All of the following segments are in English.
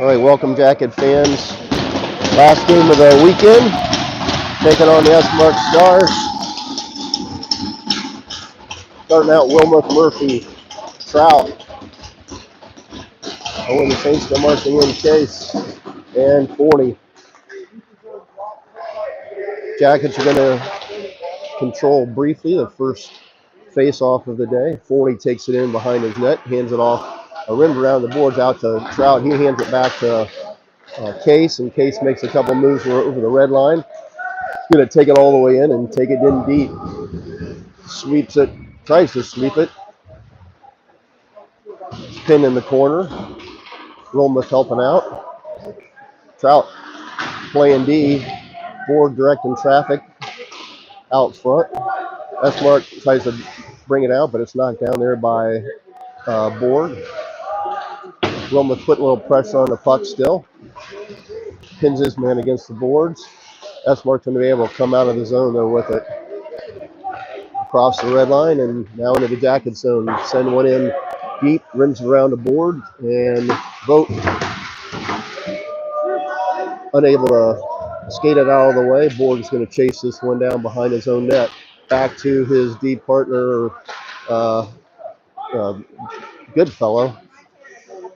All right, welcome Jacket fans. Last game of the weekend, taking on the Esmark Stars. Starting out Wilma Murphy, Trout. Owen the Saints still marching in Case and 40. Jackets are going to control briefly the first face-off of the day. 40 takes it in behind his net, hands it off, a rim around the boards out to Trout. He hands it back to Case, and Case makes a couple moves over the red line. He's going to take it all the way in and take it in deep. Sweeps it, tries to sweep it. Pin in the corner. Wilmuth helping out. Trout playing D. Board directing traffic out front. Esmark tries to bring it out, but it's knocked down there by Board. Wilmuth putting a little pressure on the puck still. Pins his man against the boards. Esmark's going to be able to come out of the zone there with it. Across the red line and now into the Jacket zone. Send one in deep, rims around the board, and Vogt unable to skate it out of the way. Board is going to chase this one down behind his own net. Back to his D partner, Goodfellow,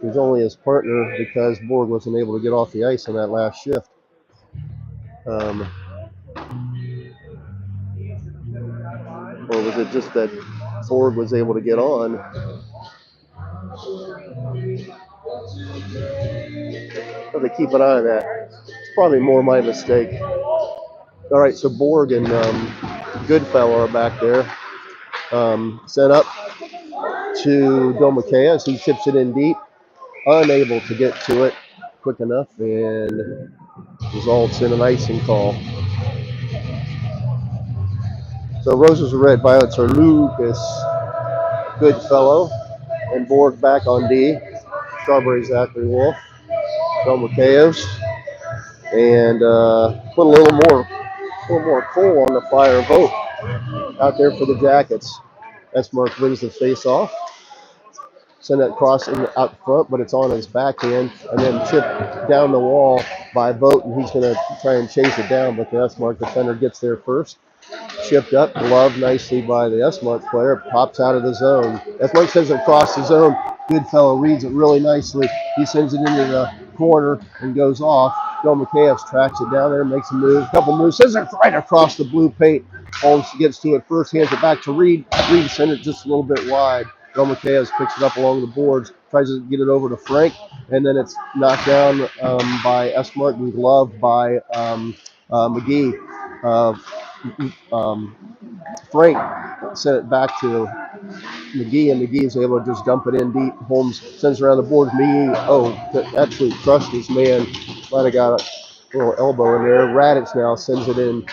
who's only his partner because Board wasn't able to get off the ice on that last shift. Or was it just that Ford was able to get on? So they keep an eye on that. It's probably more my mistake. All right, so Borg and Goodfellow are back there. Sent up to Domakea as he chips it in deep. Unable to get to it quick enough, and results in an icing call. So roses are red, violets are Lucas, Goodfellow, and Borg back on D. Strawberry Zachary Wolf, Domakeos, and put a little more coal on the fire vote out there for the Jackets. Esmark wins the face-off. Send it across out front, but it's on his backhand, and then chipped down the wall by Vogt, and he's going to try and chase it down, but the Esmark defender gets there first. Chipped up, gloved nicely by the Esmark player, pops out of the zone. Esmark sends it across the zone. Goodfellow reads it really nicely. He sends it into the corner and goes off. Bill McCaffs tracks it down there, makes a move, couple moves, sends it right across the blue paint. Holmes gets to it first, hands it back to Reed. Reed sent it just a little bit wide. Bill McCaffs picks it up along the boards, tries to get it over to Frank, and then it's knocked down by Esmark and gloved by McGee. Frank sent it back to McGee, and McGee is able to just dump it in deep. Holmes sends it around the board. McGee, absolutely crushed his man. Might have got a little elbow in there. Raditz now sends it in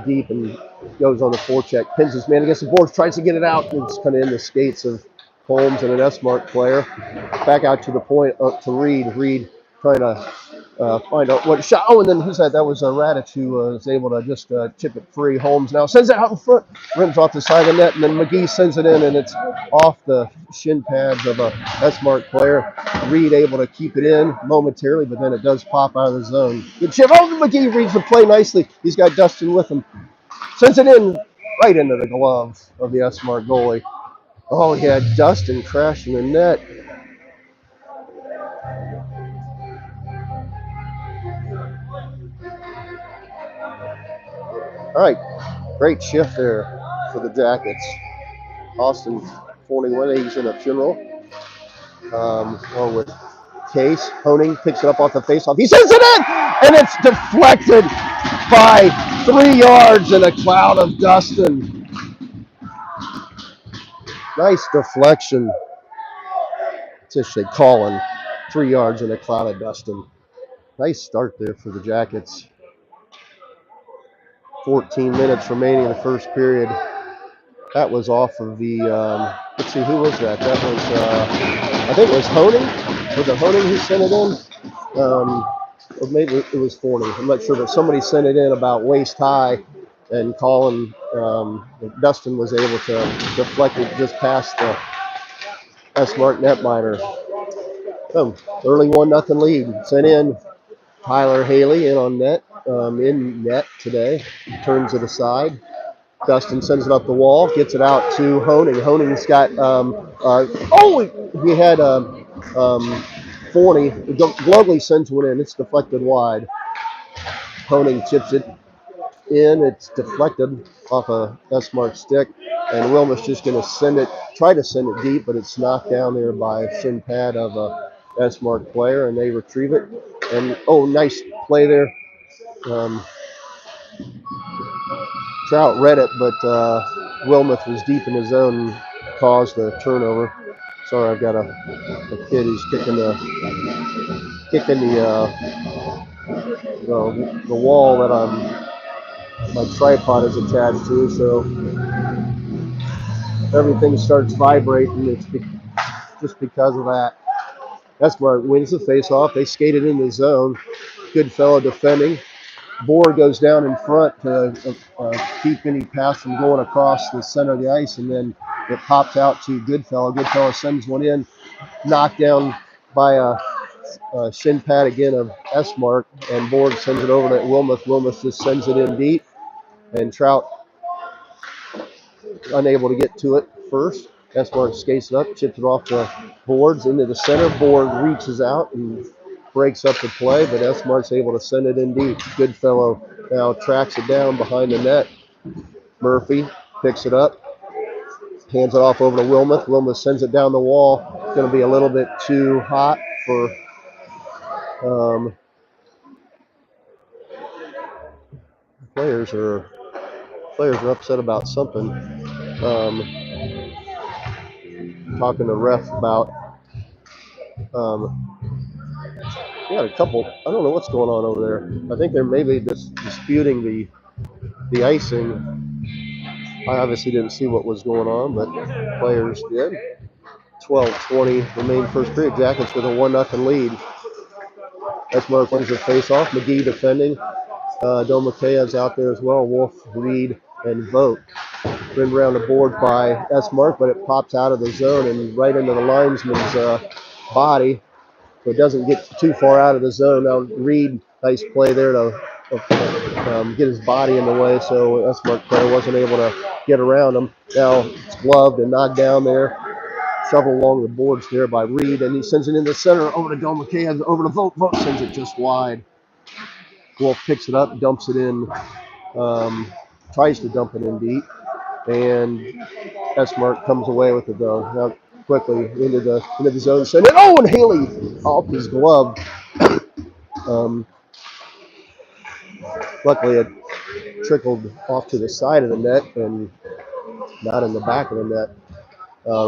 deep and goes on the forecheck. Pins his man against the boards, tries to get it out. It's kind of in the skates of Holmes and an S-Mark player. Back out to the point, up to Reed. Reed trying to find out what shot. Oh, and then who's that? That was Radich who was able to just chip it free. Holmes now sends it out in front, rims off the side of the net, and then McGee sends it in, and it's off the shin pads of a S-Mark player. Reed able to keep it in momentarily, but then it does pop out of the zone. Good chip. Oh, McGee reads the play nicely. He's got Dustin with him. Sends it in right into the glove of the S-Mark goalie. Oh, he had Dustin crashing the net. All right, great shift there for the Jackets. Austin 41, he's in a funeral. Along with Case. Honing picks it up off the faceoff. He sends it in, and it's deflected by 3 yards in a cloud of Dustin. Nice deflection. It's actually Colin. 3 yards in a cloud of Dustin. Nice start there for the Jackets. 14 minutes remaining in the first period. That was off of the, let's see, who was that? That was, I think it was Honing. Was it Honing who sent it in? Or maybe it was Forney. I'm not sure, but somebody sent it in about waist high, and Colin, Dustin was able to deflect it just past the Esmark netminder. Oh, early 1-0 lead. Sent in Tyler Haley in on net, in net today. Turns it aside. Dustin sends it up the wall, gets it out to Honing. Honing's got, he had Forney. Glovely sends one in. It's deflected wide. Honing chips it in. It's deflected off a S-Mark stick. And Wilma's just going to try to send it deep, but it's knocked down there by a shin pad of a S-Mark player, and they retrieve it. And, nice play there. Trout read it, but Wilmoth was deep in his zone and caused the turnover. Sorry, I've got a kid who's kicking the wall that my tripod is attached to, so everything starts vibrating. It's just because of that. That's where it wins the face-off. They skated in the zone. Goodfellow defending. Bohr goes down in front to keep any pass from going across the center of the ice, and then it pops out to Goodfellow. Goodfellow sends one in, knocked down by a shin pad again of Esmark, and Bohr sends it over to Wilmoth. Wilmoth just sends it in deep, and Trout unable to get to it first. Esmark skates it up, chips it off the boards into the center. Bohr reaches out and breaks up the play, but Esmark's able to send it in deep. Goodfellow now tracks it down behind the net. Murphy picks it up, hands it off over to Wilmoth. Wilmoth sends it down the wall. It's going to be a little bit too hot for players are upset about something. Talking to ref about a couple. I don't know what's going on over there. I think they're maybe just disputing the icing. I obviously didn't see what was going on, but players did. 12:20 remain first period. Jackets with a 1-0 lead. Esmark wins the face-off. McGee defending. Domakea's out there as well. Wolf, Reed, and Vogt. Rimmed around the board by Esmark, but it pops out of the zone and right into the linesman's body. So it doesn't get too far out of the zone. Now Reed, nice play there to get his body in the way, so Esmark player wasn't able to get around him. Now it's gloved and knocked down there. Shoveled along the boards there by Reed, and he sends it in the center over to Domakea, over to Vogt. Vogt sends it just wide. Wolf picks it up, dumps it in, tries to dump it in deep, and Esmark comes away with it though. Now quickly into the zone, send it. Oh, and Haley off his glove. Luckily, it trickled off to the side of the net and not in the back of the net.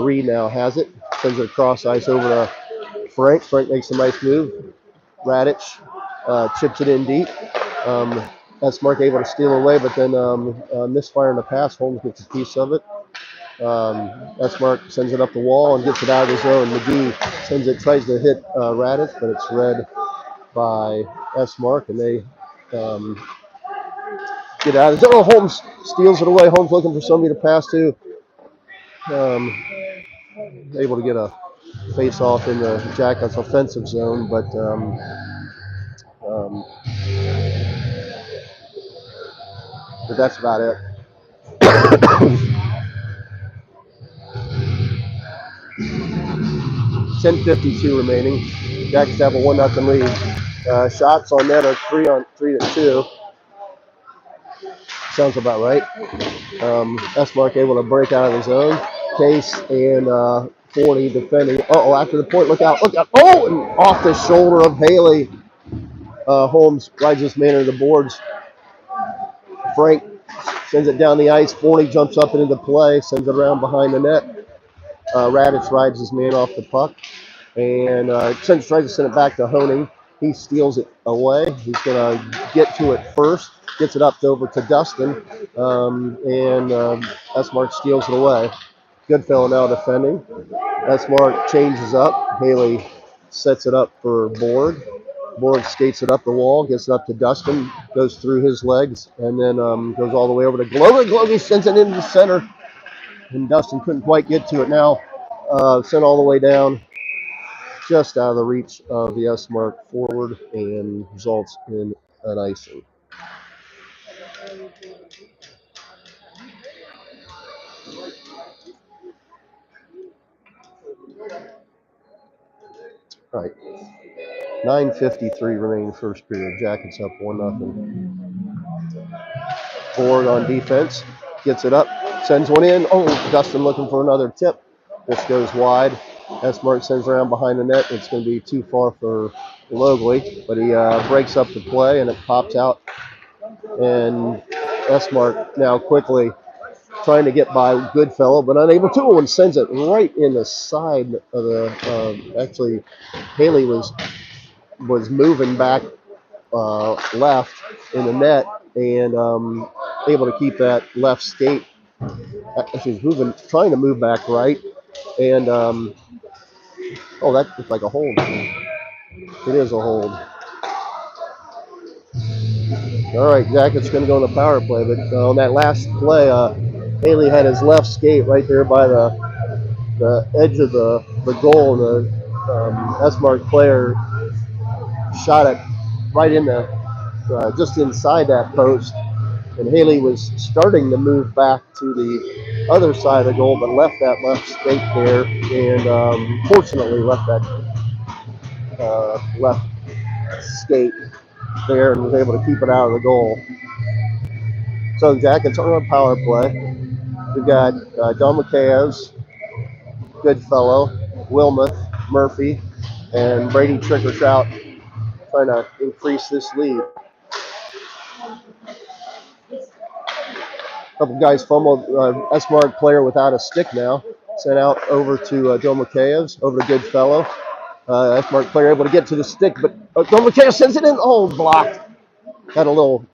Reed now has it, sends it across ice over to Frank. Frank makes a nice move. Radich chips it in deep. Esmark able to steal away, but then misfiring the pass. Holmes gets a piece of it. Esmark sends it up the wall and gets it out of the zone. McGee sends it, tries to hit Radich, but it's read by Esmark, and they get out of the zone. Holmes steals it away. Holmes looking for somebody to pass to. Able to get a face off in the Jackets offensive zone, but that's about it. 10:52 remaining. Jackets have a 1-0 lead. Shots on net are 3-2. Sounds about right. Esmark able to break out of his zone. Case and 40 defending. After the point, look out. Oh, and off the shoulder of Haley. Holmes rides this man into the boards. Frank sends it down the ice. 40 jumps up into play, sends it around behind the net. Radich rides his man off the puck and tries to send it back to Honing. He steals it away. He's going to get to it first. Gets it up over to Dustin, and Esmark steals it away. Goodfellow now defending. Esmark changes up. Haley sets it up for Borg. Borg skates it up the wall, gets it up to Dustin, goes through his legs, and then goes all the way over to Glover. Glover sends it into the center, and Dustin couldn't quite get to it now. Sent all the way down, just out of the reach of the Esmark forward, and results in an icing. All right. 9:53 remaining first period. Jackets up 1-0. Borg on defense. Gets it up. Sends one in. Oh, Dustin looking for another tip. This goes wide. Esmark sends around behind the net. It's going to be too far for Logley, but he breaks up the play and it pops out. And Esmark now quickly trying to get by Goodfellow, but unable to, and sends it right in the side of the. Actually, Haley was moving back left in the net and able to keep that left skate. She's trying to move back right, and that looks like a hold. It is a hold. All right, Jackets going to go on the power play, but on that last play, Haley had his left skate right there by the edge of the goal. The Esmark player shot it right in just inside that post, and Haley was starting to move back to the other side of the goal, but left that left skate there, and fortunately left that left skate there and was able to keep it out of the goal. So Jackets are on power play. We've got Don Maceos, Goodfellow, Wilmoth, Murphy, and Brady Trick or Trout trying to increase this lead. A couple guys fumbled. Esmark player without a stick now. Sent out over to Joe Maceos, over to Goodfellow. Esmark player able to get to the stick, but Joe Maceos sends it in. Oh, blocked. Had a little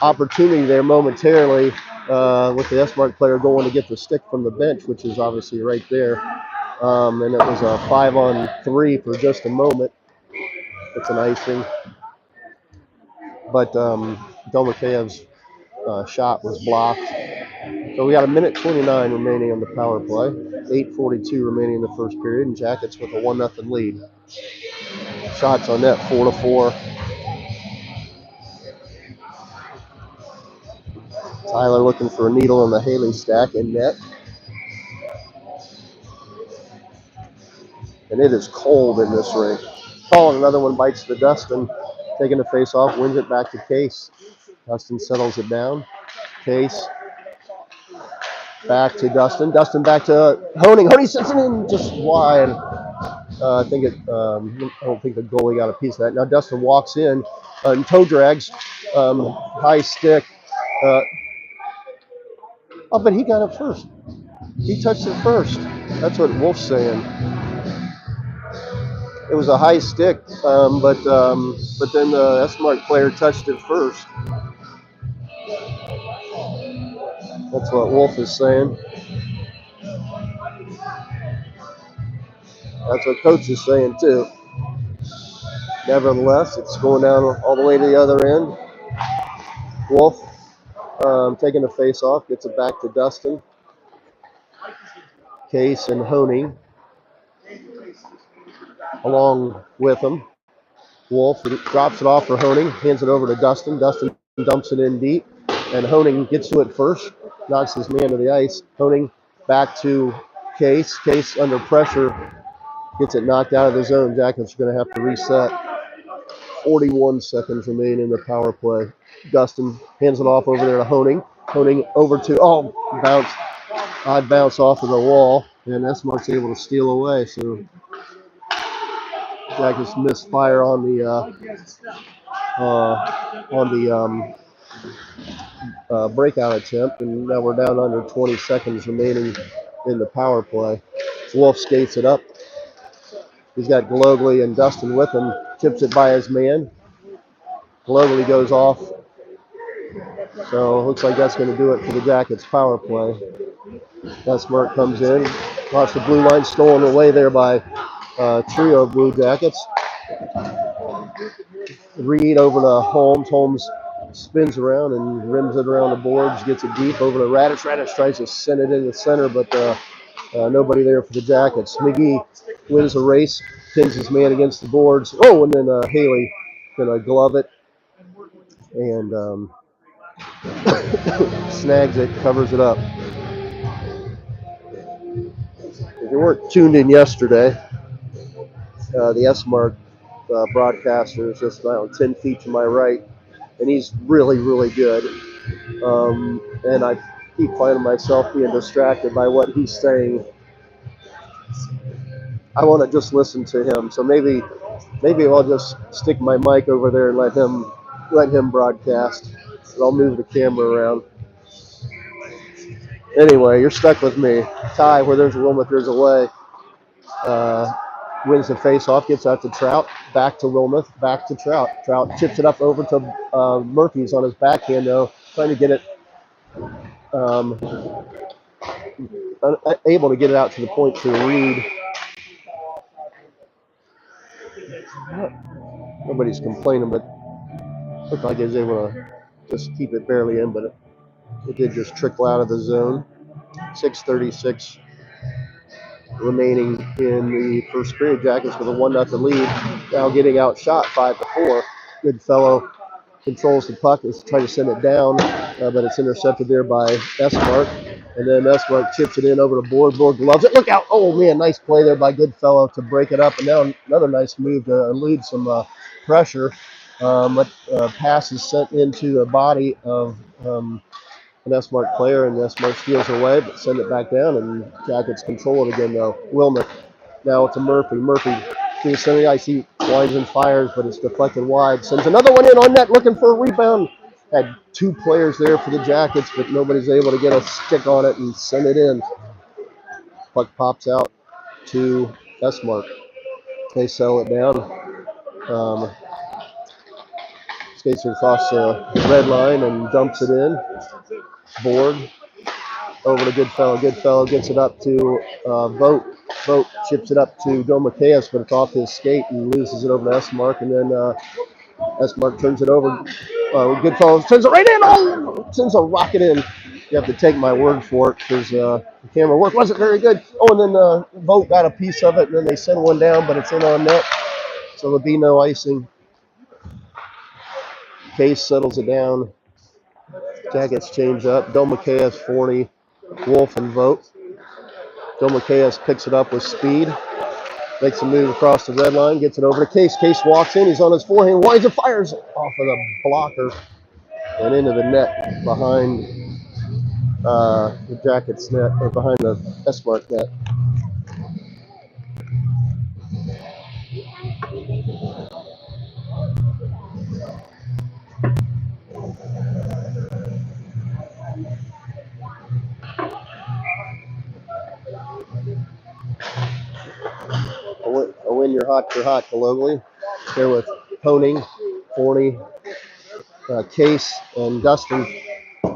opportunity there momentarily with the Esmark player going to get the stick from the bench, which is obviously right there. And it was a 5-on-3 for just a moment. It's an icing. But Joe Maceos' shot was blocked. So we got a minute 29 remaining on the power play. 8:42 remaining in the first period, and Jackets with a 1-0 lead. Shots on net 4-4. Tyler looking for a needle in the Haley stack in net. And it is cold in this rink. Oh, and another one bites the Dustin. Taking the face off, wins it back to Case. Dustin settles it down. Case back to Dustin. Dustin back to Honing. Honing sets it in just wide. I don't think the goalie got a piece of that. Now Dustin walks in and toe drags, high stick. But he got it first. He touched it first. That's what Wolf's saying. It was a high stick, but then the Esmark player touched it first. That's what Wolf is saying. That's what Coach is saying too. Nevertheless, it's going down all the way to the other end. Wolf taking the face off, gets it back to Dustin. Case and Honing along with him. Wolf drops it off for Honing, hands it over to Dustin. Dustin dumps it in deep, and Honing gets to it first, knocks his man to the ice. Honing back to Case. Case under pressure, gets it knocked out of the zone. Jackets are going to have to reset. 41 seconds remaining in the power play. Dustin hands it off over there to Honing. Honing over to, bounce. Odd bounce off of the wall, and Esmark's able to steal away. So Jackets missed fire on the breakout attempt, and now we're down under 20 seconds remaining in the power play. Wolf skates it up. He's got Glogly and Dustin with him. Tips it by his man. Glogly goes off. So looks like that's going to do it for the Jackets power play. Esmark comes in. Across the blue line, stolen away there by trio of Blue Jackets. Reed over to Holmes. Holmes spins around and rims it around the boards, gets it deep over to Radish. Radish tries to send it in the center, but nobody there for the Jackets. McGee wins the race, pins his man against the boards. Oh, and then Haley gonna glove it and snags it, covers it up. If you weren't tuned in yesterday, the Esmark broadcaster is just 10 feet to my right, and he's really, really good. And I keep finding myself being distracted by what he's saying. I want to just listen to him. So maybe I'll just stick my mic over there and let him broadcast. And I'll move the camera around. Anyway, you're stuck with me. Ty, where there's a Wilmoth, there's a way. Wins the face-off, gets out to Trout, back to Wilmoth, back to Trout. Trout chips it up over to Murphy's on his backhand, though, trying to get it, able to get it out to the point to Reed. Nobody's complaining, but looked like he was able to just keep it barely in, but it did just trickle out of the zone. 6:36 remaining in the first period. Jackets with a 1-0 lead. Now getting outshot 5-4. Goodfellow controls the puck. Is trying to send it down, but it's intercepted there by Esmark. And then Esmark chips it in over the board. Board gloves it. Look out. Oh, man, nice play there by Goodfellow to break it up. And now another nice move to elude some pressure. But pass is sent into the body of an Esmark player, and Esmark steals away, but send it back down, and Jackets control it again, though. Wilmot, now to Murphy. Murphy to the center of the ice. He winds and fires, but it's deflected wide. Sends another one in on net, looking for a rebound. Had two players there for the Jackets, but nobody's able to get a stick on it and send it in. Puck pops out to Esmark. They settle it down. Skates across the red line and dumps it in. Board over to Goodfellow. Goodfellow gets it up to Vogt. Vogt chips it up to Domakeas, but it's off his skate and loses it over to Esmark. And then Esmark turns it over. Goodfellow turns it right in. Oh, sends a rocket in. You have to take my word for it because the camera work wasn't very good. Oh, and then Vogt got a piece of it, and then they send one down, but it's in on net. So there'll be no icing. Case settles it down. Jackets change up. Domakeas, Forney, Wolf, and Vogt. Domakeas picks it up with speed. Makes a move across the red line. Gets it over to Case. Case walks in. He's on his forehand. Winds and fires off of the blocker and into the net behind the Jackets net, or behind the Esmark net. A win you're hot globally. Here with Honing, Forney, Case, and Dustin.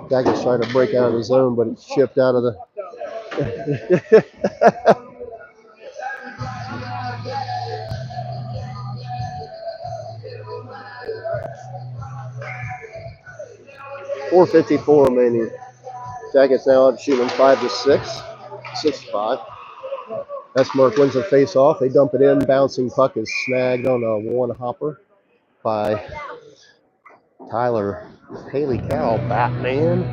Jackets trying to break out of the zone, but it's shipped out of the. 4:54 remaining. Jackets now up shooting 5-6, 6-5. Esmark wins the face-off. They dump it in. Bouncing puck is snagged on a one-hopper by Tyler Haley Cow, Batman.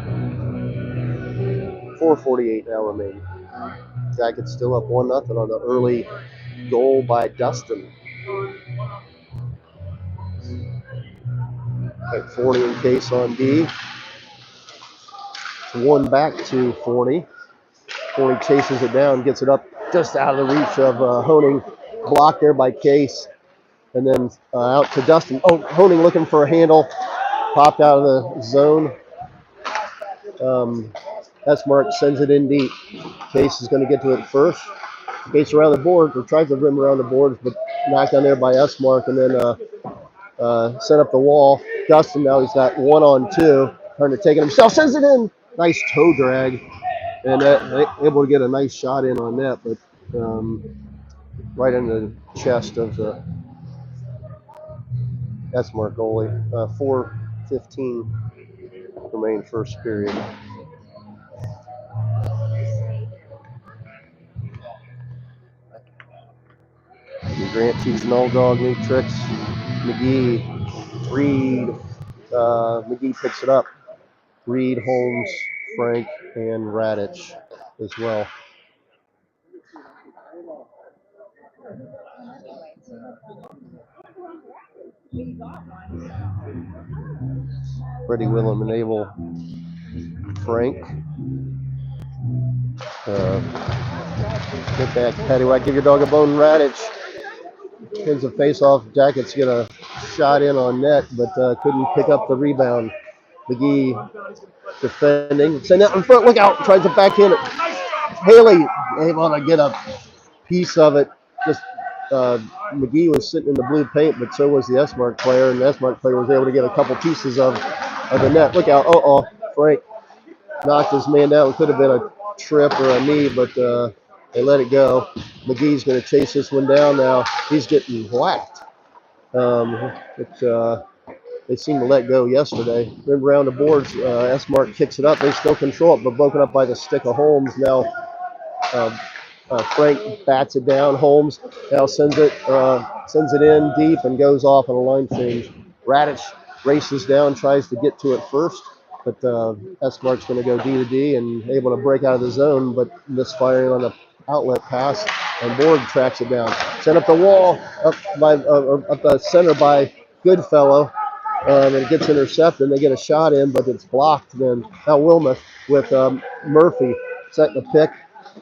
4:48 now remaining. Jackets still up 1-0 on the early goal by Dustin. At Forney and Case on D. It's one back to Forney. Forney chases it down, gets it up just out of the reach of Honing. Blocked there by Case. And then out to Dustin. Oh, Honing looking for a handle. Popped out of the zone. Esmark sends it in deep. Case is going to get to it first. Skates around the board, or tries to rim around the boards, but knocked down there by Esmark, and then set up the wall. Dustin, now he's got 1-on-2. Trying to take it himself. Sends it in. Nice toe drag. And able to get a nice shot in on that, but right in the chest of the Esmark goalie. 4:15 remain first period. Grant teaching Old Dog new tricks. McGee, Reed, McGee picks it up. Reed, Holmes, Frank, and Radich as well. Freddie Willem enable Frank. Get back, Paddywhack, give your dog a bone. Radich pins a face-off. Jackets get a shot in on net, but couldn't pick up the rebound. McGee defending. Send out in front. Look out. Tries to backhand it. Haley able to get a piece of it. Just McGee was sitting in the blue paint, but so was the Esmark player, and the Esmark player was able to get a couple pieces of the net. Look out. Frank knocked his man down. It could have been a trip or a knee, but they let it go. McGee's going to chase this one down now. He's getting whacked. They seemed to let go yesterday. Rim around the boards. Esmark kicks it up. They still control it, but broken up by the stick of Holmes. Now Frank bats it down. Holmes now sends it in deep and goes off on a line change. Radich races down, tries to get to it first, but Esmark's going to go D to D and able to break out of the zone, but misfiring on the outlet pass, and Borg tracks it down. Sent up the wall, up the center by Goodfellow, and it gets intercepted. They get a shot in, but it's blocked. Then now Wilmoth with Murphy setting the pick.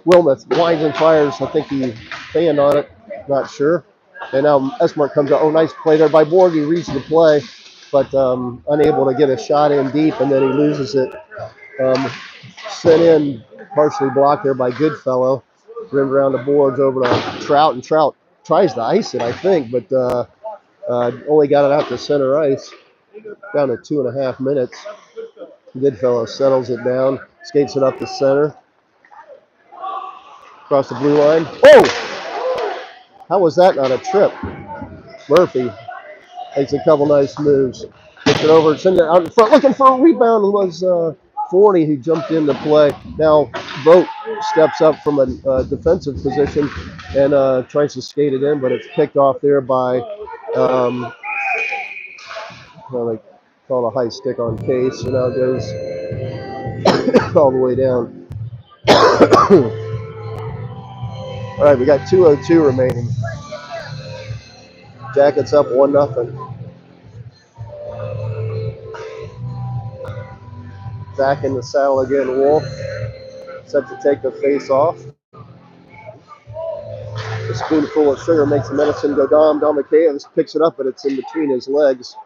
Wilmoth winds and fires. I think he fanned on it. Not sure. And now Esmark comes out. Oh, nice play there by Borg. He reads the play, but unable to get a shot in deep, and then he loses it. Sent in, partially blocked there by Goodfellow. Rimmed around the boards over to Trout, and Trout tries to ice it, I think, but only got it out to center ice. Down to 2.5 minutes. Goodfellow settles it down, skates it up the center. Across the blue line. Oh! How was that not a trip? Murphy makes a couple nice moves. Gets it over, sends it out in front, looking for a rebound. It was Forney who jumped into play. Now Vogt steps up from a defensive position and tries to skate it in, but it's picked off there by, well, they call it a high stick on Case, so now it goes all the way down. All right, we got 2:02 remaining. Jackets up 1-0. Back in the saddle again, Wolf. Set to take the face off. A spoonful of sugar makes the medicine go down. Dom McKay picks it up, but it's in between his legs.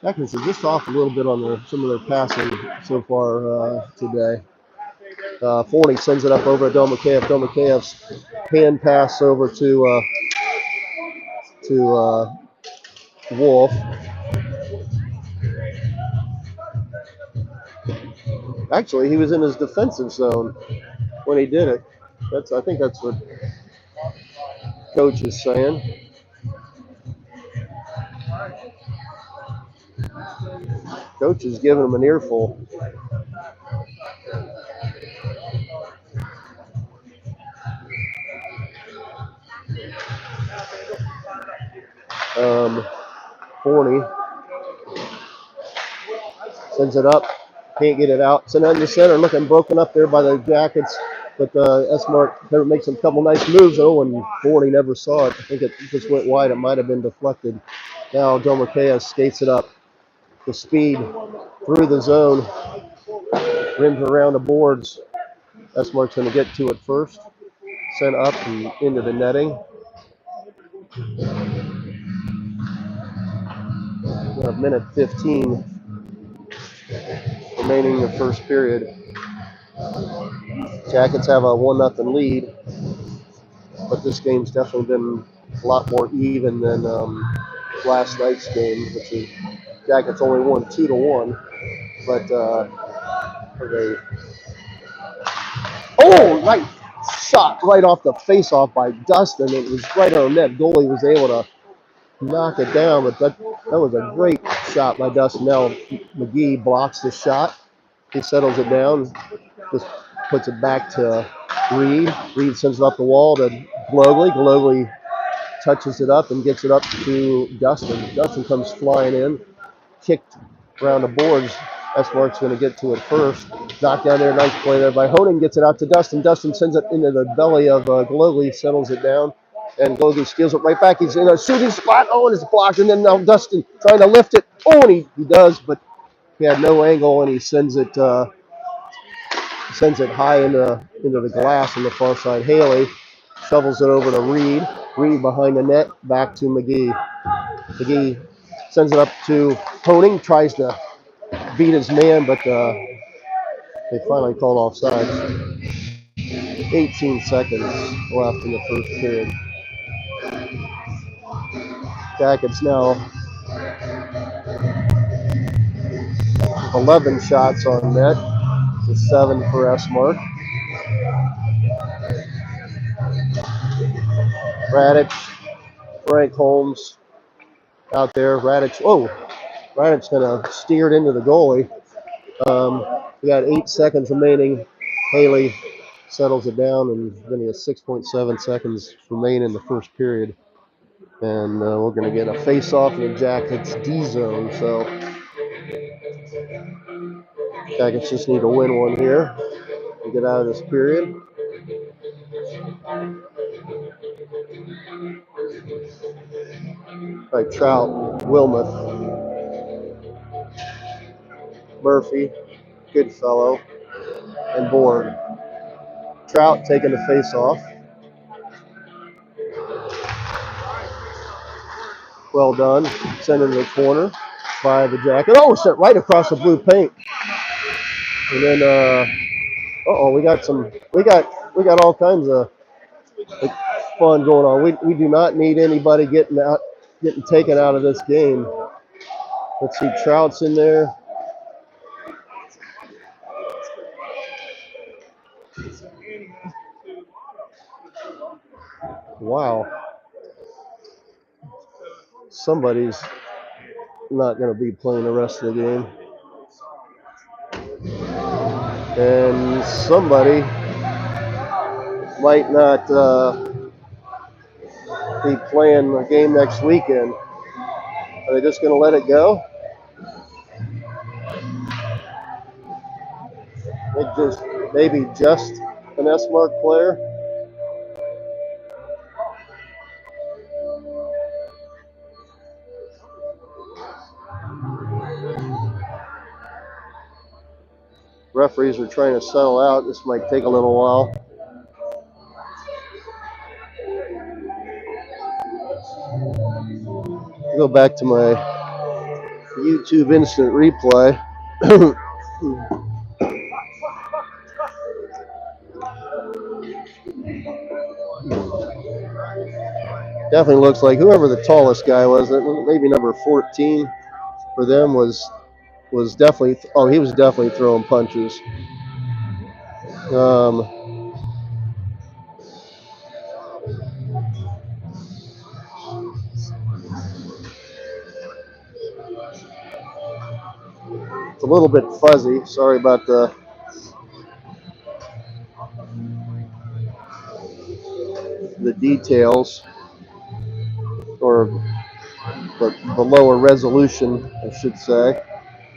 Jackets are just off a little bit on some of their passing so far today. Forney sends it up over to Dom McKay. Dom McKay's hand pass over to Wolf. Actually, he was in his defensive zone when he did it. I think that's what coach is saying. Coach is giving him an earful. Forney sends it up, can't get it out. Send it in the center, looking broken up there by the Jackets. But Esmark makes a couple nice moves. Oh, and Forney never saw it. I think it just went wide. It might have been deflected. Now Del McKay skates it up. The speed through the zone, rims around the boards. Esmark's going to get to it first. Sent up and into the netting. A minute 15 remaining in the first period. Jackets have a 1-0 lead, but this game's definitely been a lot more even than last night's game, which is Jackets only won 2-1. But right shot right off the face-off by Dustin. It was right on net. Goalie was able to knock it down, but that was a great shot by Dustin. Now McGee blocks the shot. He settles it down, just puts it back to Reed. Reed sends it up the wall to Glogly. Glogly touches it up and gets it up to Dustin. Dustin comes flying in, kicked around the boards. Esmark's going to get to it first. Knocked down there, nice play there by Hoden. Gets it out to Dustin. Dustin sends it into the belly of Glogly, settles it down. And Glogly steals it right back. He's in a shooting spot. Oh, and it's blocked. And then now Dustin trying to lift it. Oh, and he does, but he had no angle, and he sends it high into the glass on the far side. Haley shovels it over to Reed. Reed behind the net, back to McGee. McGee sends it up to Honing, tries to beat his man, but they finally called offsides. 18 seconds left in the first period. Jackets now 11 shots on net, to 7 for Esmark. Radich, Frank Holmes out there. Radich going to steer it into the goalie. We got 8 seconds remaining. Haley settles it down, and then he has 6.7 seconds remain in the first period. And we're going to get a face-off in the Jackets D zone. So Jackets just need to win one here to get out of this period. All right, Trout, Wilmoth, Murphy, Goodfellow, and Bourne. Trout taking the face off. Well done. Sent into the corner by the Jacket. Oh, sent right across the blue paint. And then, we got all kinds of fun going on. We do not need anybody getting taken out of this game. Let's see, Trout's in there. Wow. Somebody's not going to be playing the rest of the game. And somebody might not be playing a game next weekend. Are they just going to let it go? Maybe just an Esmark player. Referees are trying to settle out. This might take a little while. I'll go back to my YouTube instant replay. Definitely looks like whoever the tallest guy was, maybe number 14 for them, was definitely. Oh, he was definitely throwing punches. It's a little bit fuzzy. Sorry about the details, or the lower resolution, I should say.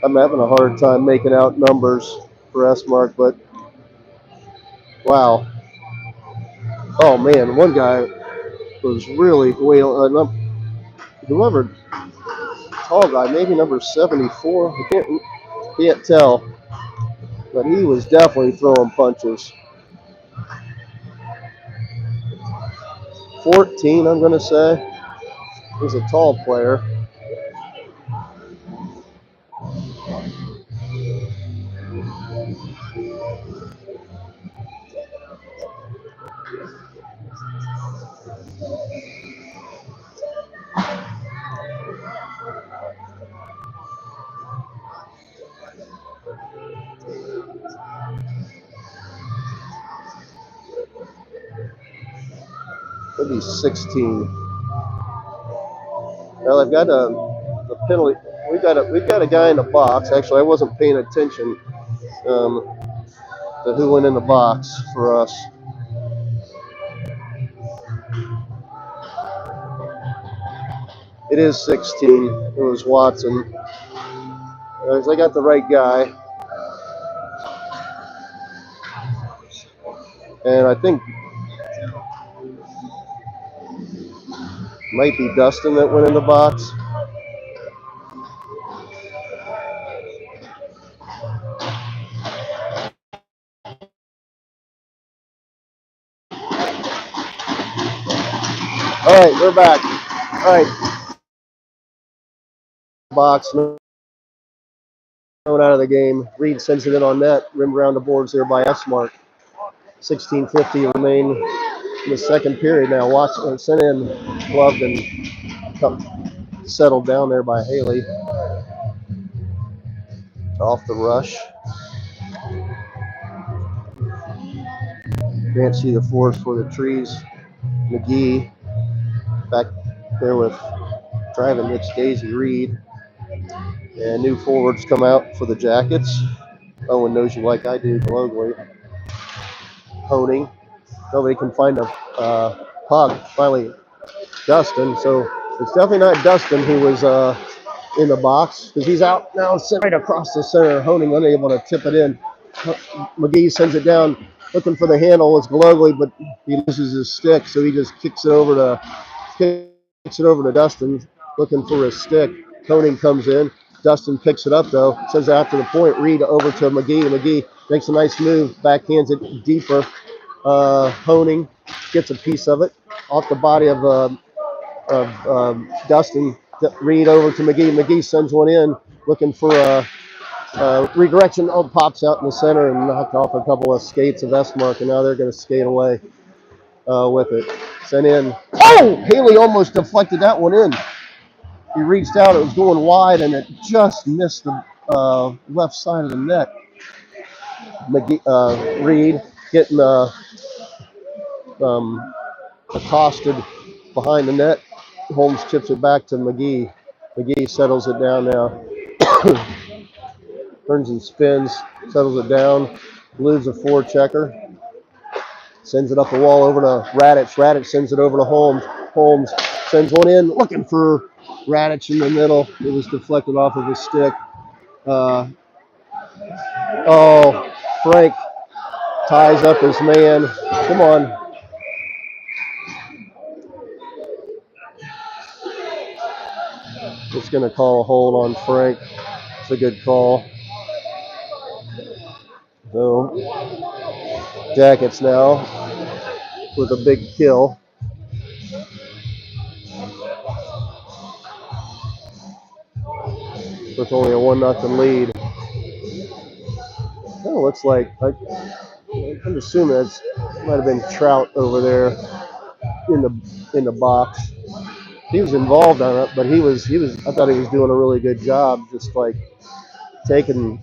I'm having a hard time making out numbers for Esmark, but wow. Oh man, one guy was really whoever tall guy, maybe number 74. I can't tell, but he was definitely throwing punches. 14, I'm gonna say. He's a tall player. Maybe 16. Now they've got the penalty. We've got a guy in the box. Actually, I wasn't paying attention to who went in the box for us. It is 16. It was Watson. I got the right guy. And I think might be Dustin that went in the box. All right, we're back. All right. Box thrown out of the game. Reed sends it in on net. Rim around the boards there by Esmark. 16:50 remain in the second period now. Watson sent in, gloved, and settled down there by Haley. Off the rush. Can't see the forest for the trees. McGee back there with driving Mitch Daisy Reed. And new forwards come out for the Jackets. Owen knows you like I do globally. Honing. Nobody can find a puck. Finally, Dustin. So it's definitely not Dustin who was in the box, because he's out now, sent right across the center. Honing unable to tip it in. McGee sends it down, looking for the handle. It's Globally, but he loses his stick, so he just kicks it over to Dustin, looking for his stick. Honing comes in, Dustin picks it up though. Sends it after the point. Reed over to McGee. McGee makes a nice move. Backhands it deeper. Honing gets a piece of it off the body of Dustin. Reed over to McGee. McGee sends one in, looking for redirection. Oh, pops out in the center and knocked off a couple of skates of Esmark, and now they're going to skate away with it. Sent in. Oh, Haley almost deflected that one in. He reached out. It was going wide, and it just missed the left side of the net. Reed getting accosted behind the net. Holmes chips it back to McGee. McGee settles it down now. Turns and spins, settles it down, eludes a forechecker, sends it up the wall over to Radich. Radich sends it over to Holmes. Holmes sends one in, looking for Radich in the middle. It was deflected off of his stick. Frank ties up his man. Come on. Just going to call a hold on Frank. It's a good call. So, Jackets now with a big kill. With only a 1-0 lead. It looks like, I'm assuming it might have been Trout over there in the box. He was involved on it, but he was. I thought he was doing a really good job, just like taking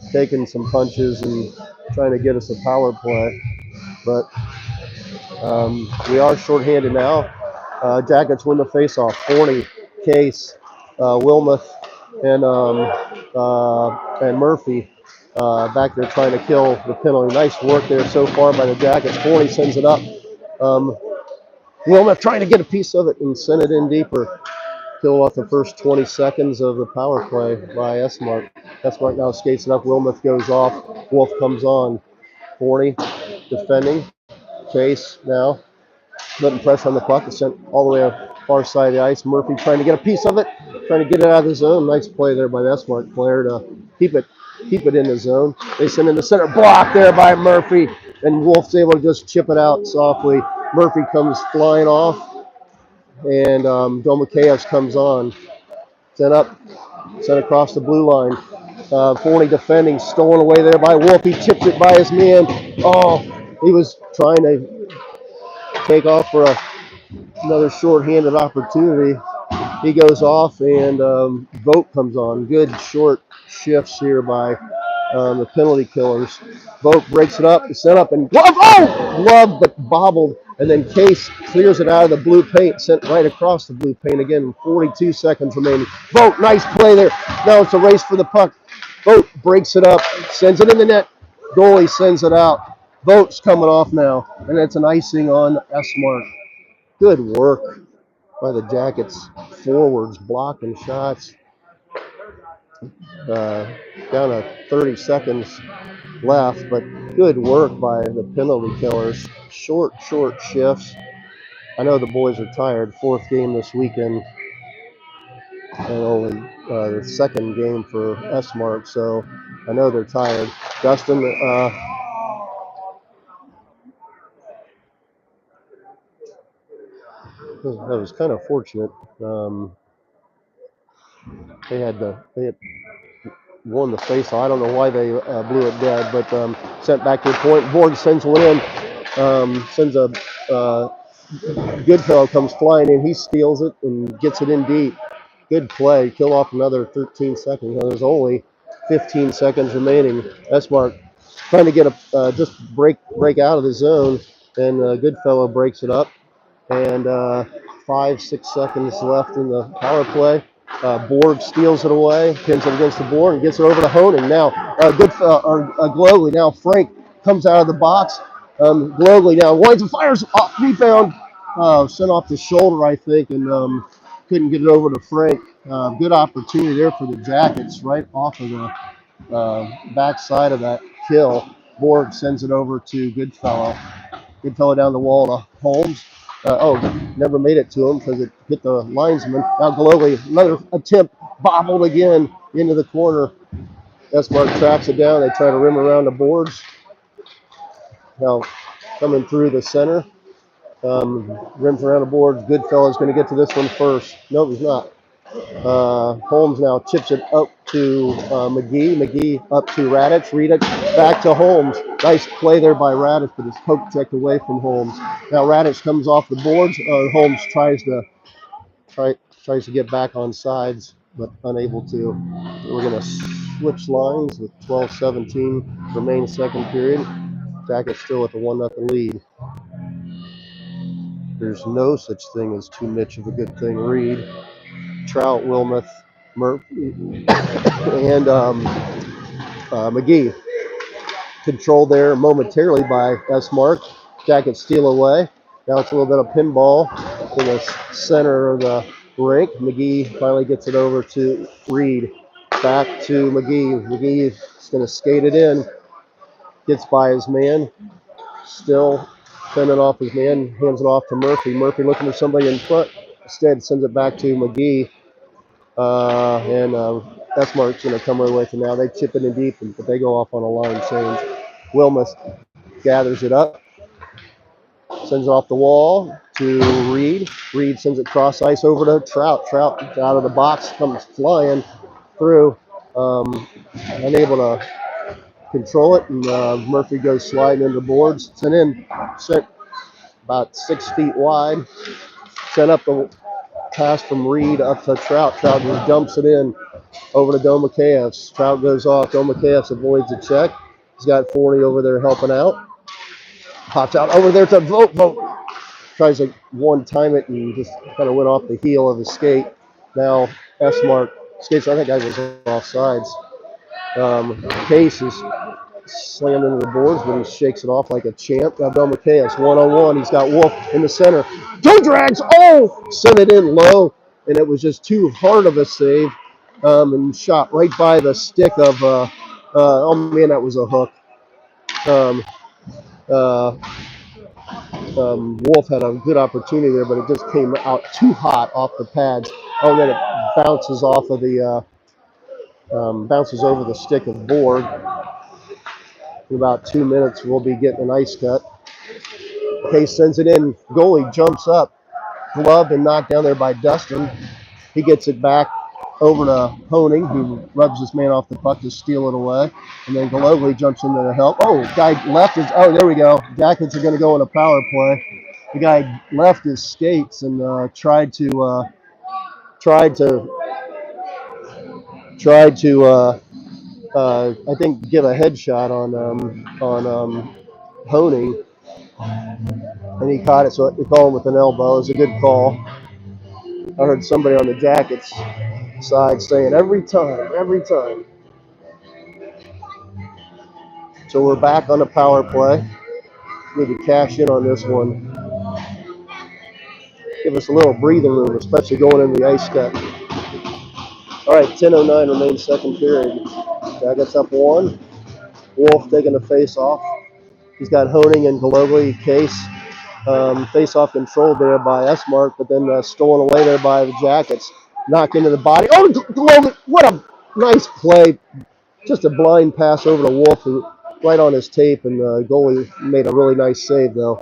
some punches and trying to get us a power play. But we are shorthanded now. Jackets win the faceoff. Forney, Case, Wilmoth, and Murphy back there trying to kill the penalty. Nice work there so far by the Jackets. Forney sends it up. Wilmoth trying to get a piece of it and send it in deeper. Kill off the first 20 seconds of the power play by Esmark. Esmark now skates it up. Wilmoth goes off. Wolf comes on. Forney defending. Case now putting pressure on the puck. It's sent all the way to far side of the ice. Murphy trying to get a piece of it. Trying to get it out of the zone. Nice play there by the Esmark player to keep it in the zone. They send in the center. Block there by Murphy. And Wolf's able to just chip it out softly. Murphy comes flying off. And Domakeas comes on. Sent across the blue line. Forney defending, stolen away there by Wolf. He chipped it by his man. Oh, he was trying to take off for another short-handed opportunity. He goes off, and Vogt comes on. Good short shifts here by the penalty killers. Vogt breaks it up, sent up, and glove. Oh! Glove, but bobbled. And then Case clears it out of the blue paint, sent right across the blue paint again. 42 seconds remaining. Vogt, nice play there. Now it's a race for the puck. Vogt breaks it up, sends it in the net. Goalie sends it out. Vogt's coming off now, and it's an icing on Esmark. Good work by the Jackets forwards, blocking shots. Down to 30 seconds left, but good work by the penalty killers. Short shifts. I know the boys are tired. 4th game this weekend, and only the 2nd game for Esmark, so I know they're tired. Dustin, that was kind of fortunate. They had won the face. I don't know why they blew it dead, but sent back to the point. Borg sends one in. Sends a Goodfellow comes flying in. He steals it and gets it in deep. Good play. Kill off another 13 seconds. Now, there's only 15 seconds remaining. Esmark trying to get just break out of the zone, and Goodfellow breaks it up. And 5-6 seconds left in the power play. Borg steals it away, pins it against the board, and gets it over to Honing. Now, Glowley. Now, Frank comes out of the box. Glowley now winds and fires off rebound. Sent off the shoulder, I think, and couldn't get it over to Frank. Good opportunity there for the Jackets, right off of the backside of that kill. Borg sends it over to Goodfellow. Goodfellow down the wall to Holmes. Never made it to him because it hit the linesman. Now Glowley, another attempt, bobbled again. into the corner. Esmark tracks it down. They try to rim around the boards. Now coming through the center. Rims around the boards. Goodfellow's going to get to this one first. No, he's not. Holmes now chips it up to McGee. McGee up to Radich. Radich back to Holmes. Nice play there by Radich, but it's poke checked away from Holmes. Now Radich comes off the boards. Holmes tries to get back on sides, but unable to. We're going to switch lines with 12:17 remaining second period. Jackets still with a 1-0 lead. There's no such thing as too much of a good thing. Reed, Trout, Wilmoth, Murphy, and McGee. Controlled there momentarily by Esmark. Jackets steal away. Now it's a little bit of pinball in the center of the rink. McGee finally gets it over to Reed. Back to McGee. McGee is going to skate it in. Gets by his man. Still fending off his man. Hands it off to Murphy. Murphy looking for somebody in front. Instead sends it back to McGee. Esmark's going to come right with it now. They chip it in deep, but they go off on a line change. Wilmoth gathers it up. Sends it off the wall to Reed. Reed sends it cross ice over to Trout. Trout out of the box, comes flying through. Unable to control it, and Murphy goes sliding into the boards. Sent about 6 feet wide. Sent up the pass from Reed up to Trout. Trout just dumps it in over to Domakeevs. Trout goes off. Domakeevs avoids the check. He's got Forney over there helping out. Pops out over there to Vogt. Tries to one-time it and just kind of went off the heel of his skate. Now Esmark skates. I think I was offsides. Case is slammed into the boards, but he shakes it off like a champ. Now Domakeevs one-on-one. He's got Wolf in the center. Toe drags. Oh! Sent it in low, and it was just too hard of a save. And shot right by the stick of. Oh man, that was a hook. Wolf had a good opportunity there, but it just came out too hot off the pads. Oh, and then it bounces off of the bounces over the stick of board. In about 2 minutes, we'll be getting an ice cut. Case sends it in. Goalie jumps up, gloved and knocked down there by Dustin. He gets it back over to Honing, who rubs his man off the puck to steal it away. And then Golovely jumps in there to help. Oh, guy left his. Oh, there we go. Jackets are going to go in a power play. The guy left his skates and tried to I think give a headshot on Honing, and he caught it. So they call him with an elbow. It was a good call. I heard somebody on the Jackets side saying every time. So we're back on the power play. Need to cash in on this one. Give us a little breathing room, especially going into the ice cut. All right, 10:09 remains second period. Jackets up 1. Wolf taking the face off. He's got Honing and Golovely. Case. Face off controlled there by Esmark, but then stolen away there by the Jackets. Knocked into the body. Oh, Golovely! What a nice play. Just a blind pass over to Wolf, who right on his tape, and the goalie made a really nice save, though.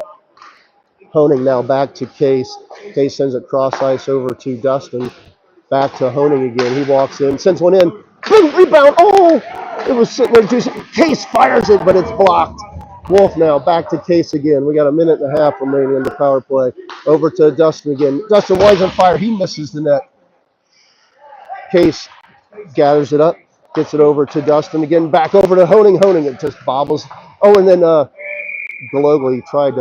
Honing now back to Case. Case sends it cross ice over to Dustin. Back to Honing again. He walks in, sends one in. Boom, rebound. Oh, it was sitting there. Case fires it, but it's blocked. Wolf now back to Case again. We got a minute and a half remaining in the power play. Over to Dustin again. Dustin Wise on fire. He misses the net. Case gathers it up, gets it over to Dustin again. Back over to Honing. Honing, it just bobbles. Oh, and then Golovely tried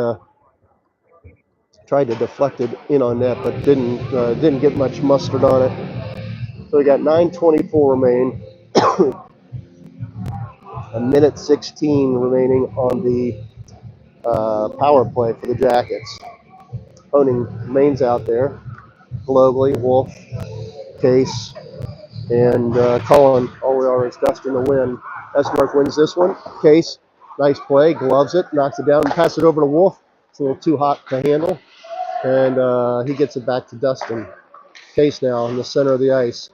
to deflect it in on net, but didn't get much mustard on it. So we got 9:24 remaining. A minute 16 remaining on the power play for the Jackets. Honing remains out there. Golovely, Wolf, Case, and Cullen. All we are is Dustin to win. Esmark wins this one. Case, nice play, gloves it, knocks it down, and passes it over to Wolf. It's a little too hot to handle. And he gets it back to Dustin. Case now in the center of the ice.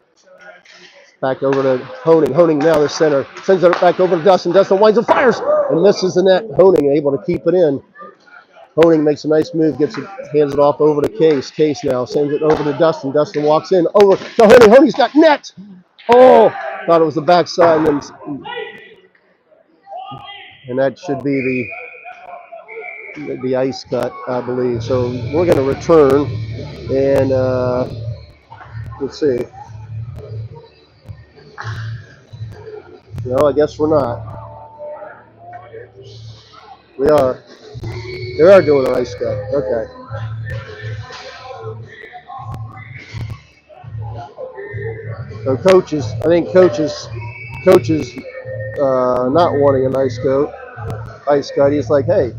Back over to Honing. Honing now the center. Sends it back over to Dustin. Dustin winds and fires and misses the net. Honing able to keep it in. Honing makes a nice move, hands it off over to Case. Case now sends it over to Dustin. Dustin walks in over to Honing. Honing's got net. Oh, thought it was the backside, and that should be the ice cut, I believe. So we're going to return, and let's see. No, I guess we're not. We are. They are doing an ice cut. Okay. So coaches, not wanting an ice cut. He's like, hey,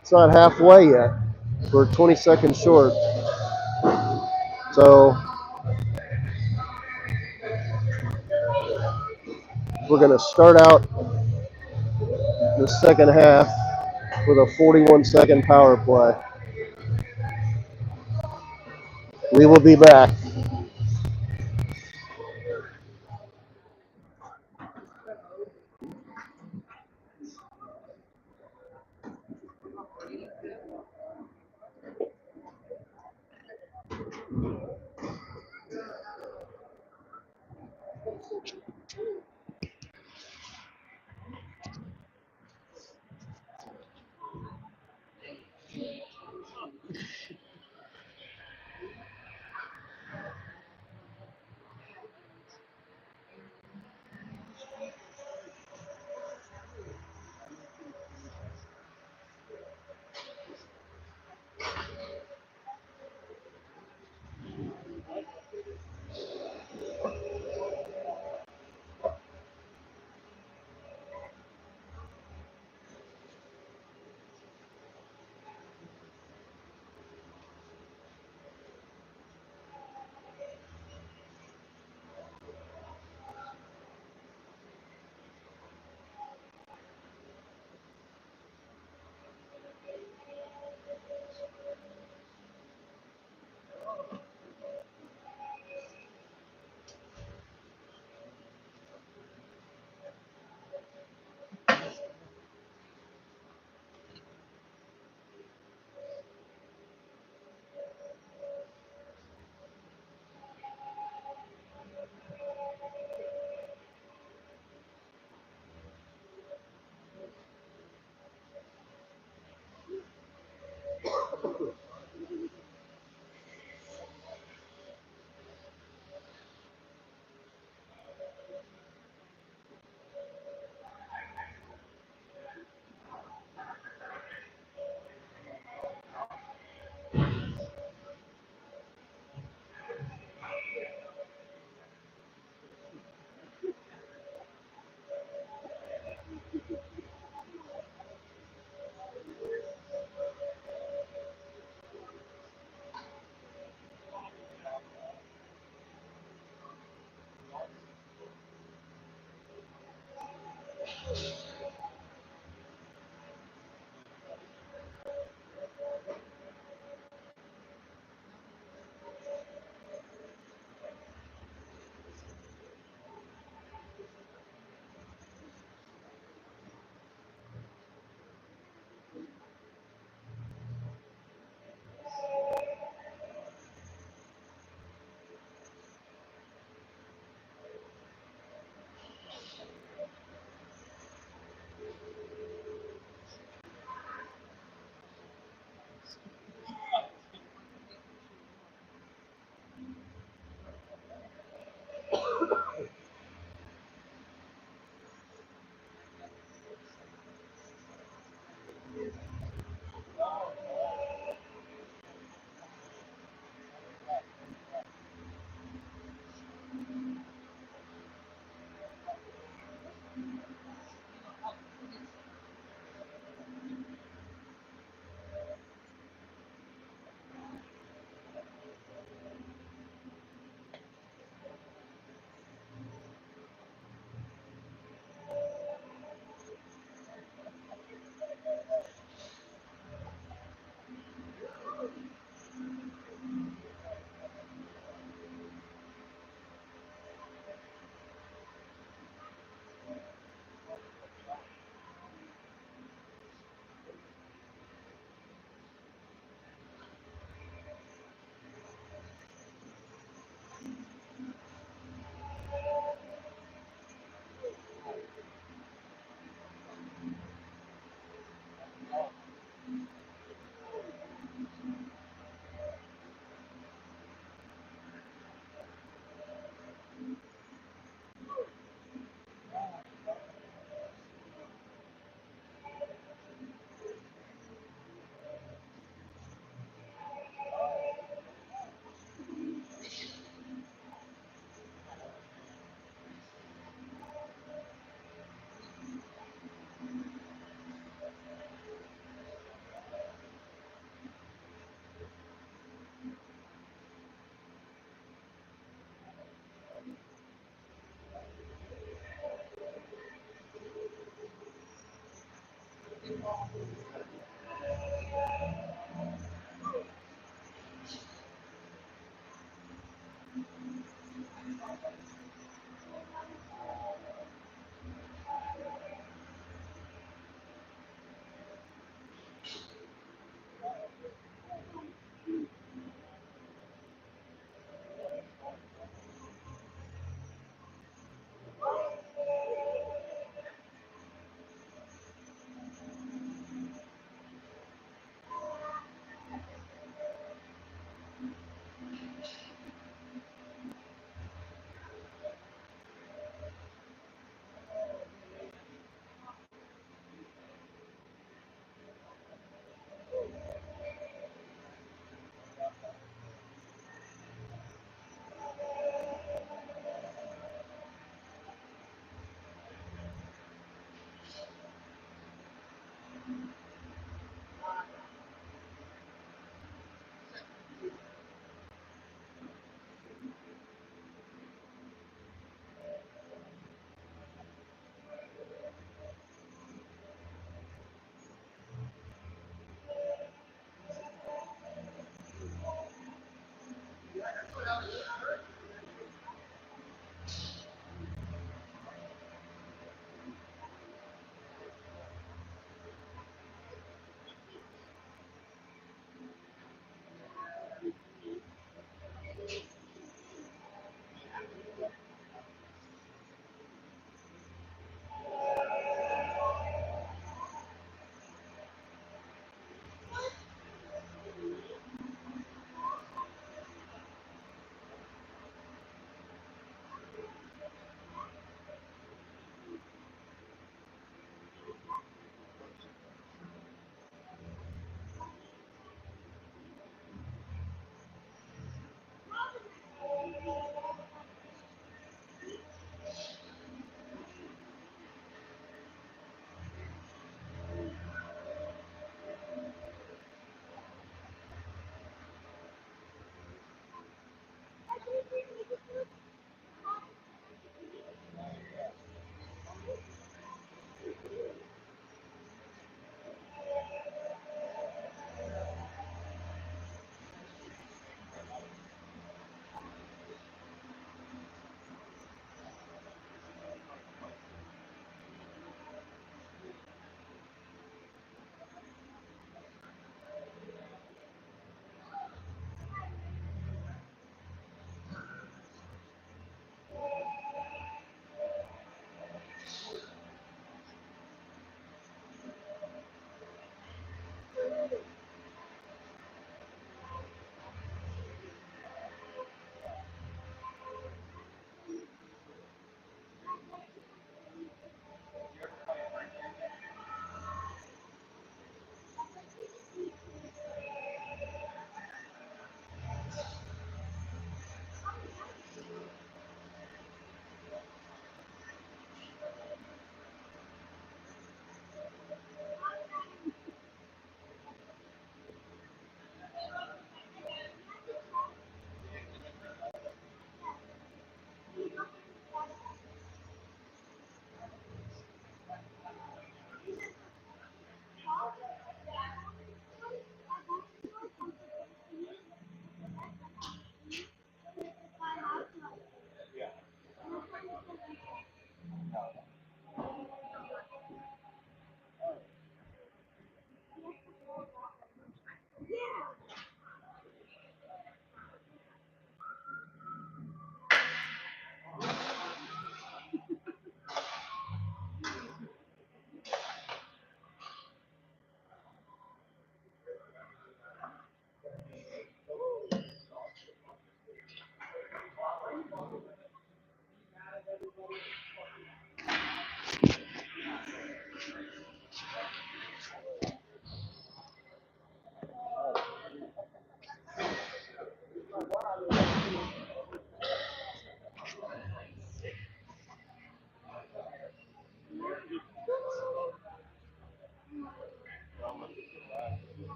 it's not halfway yet. We're 20 seconds short. So we're going to start out the second half with a 41-second power play. We will be back.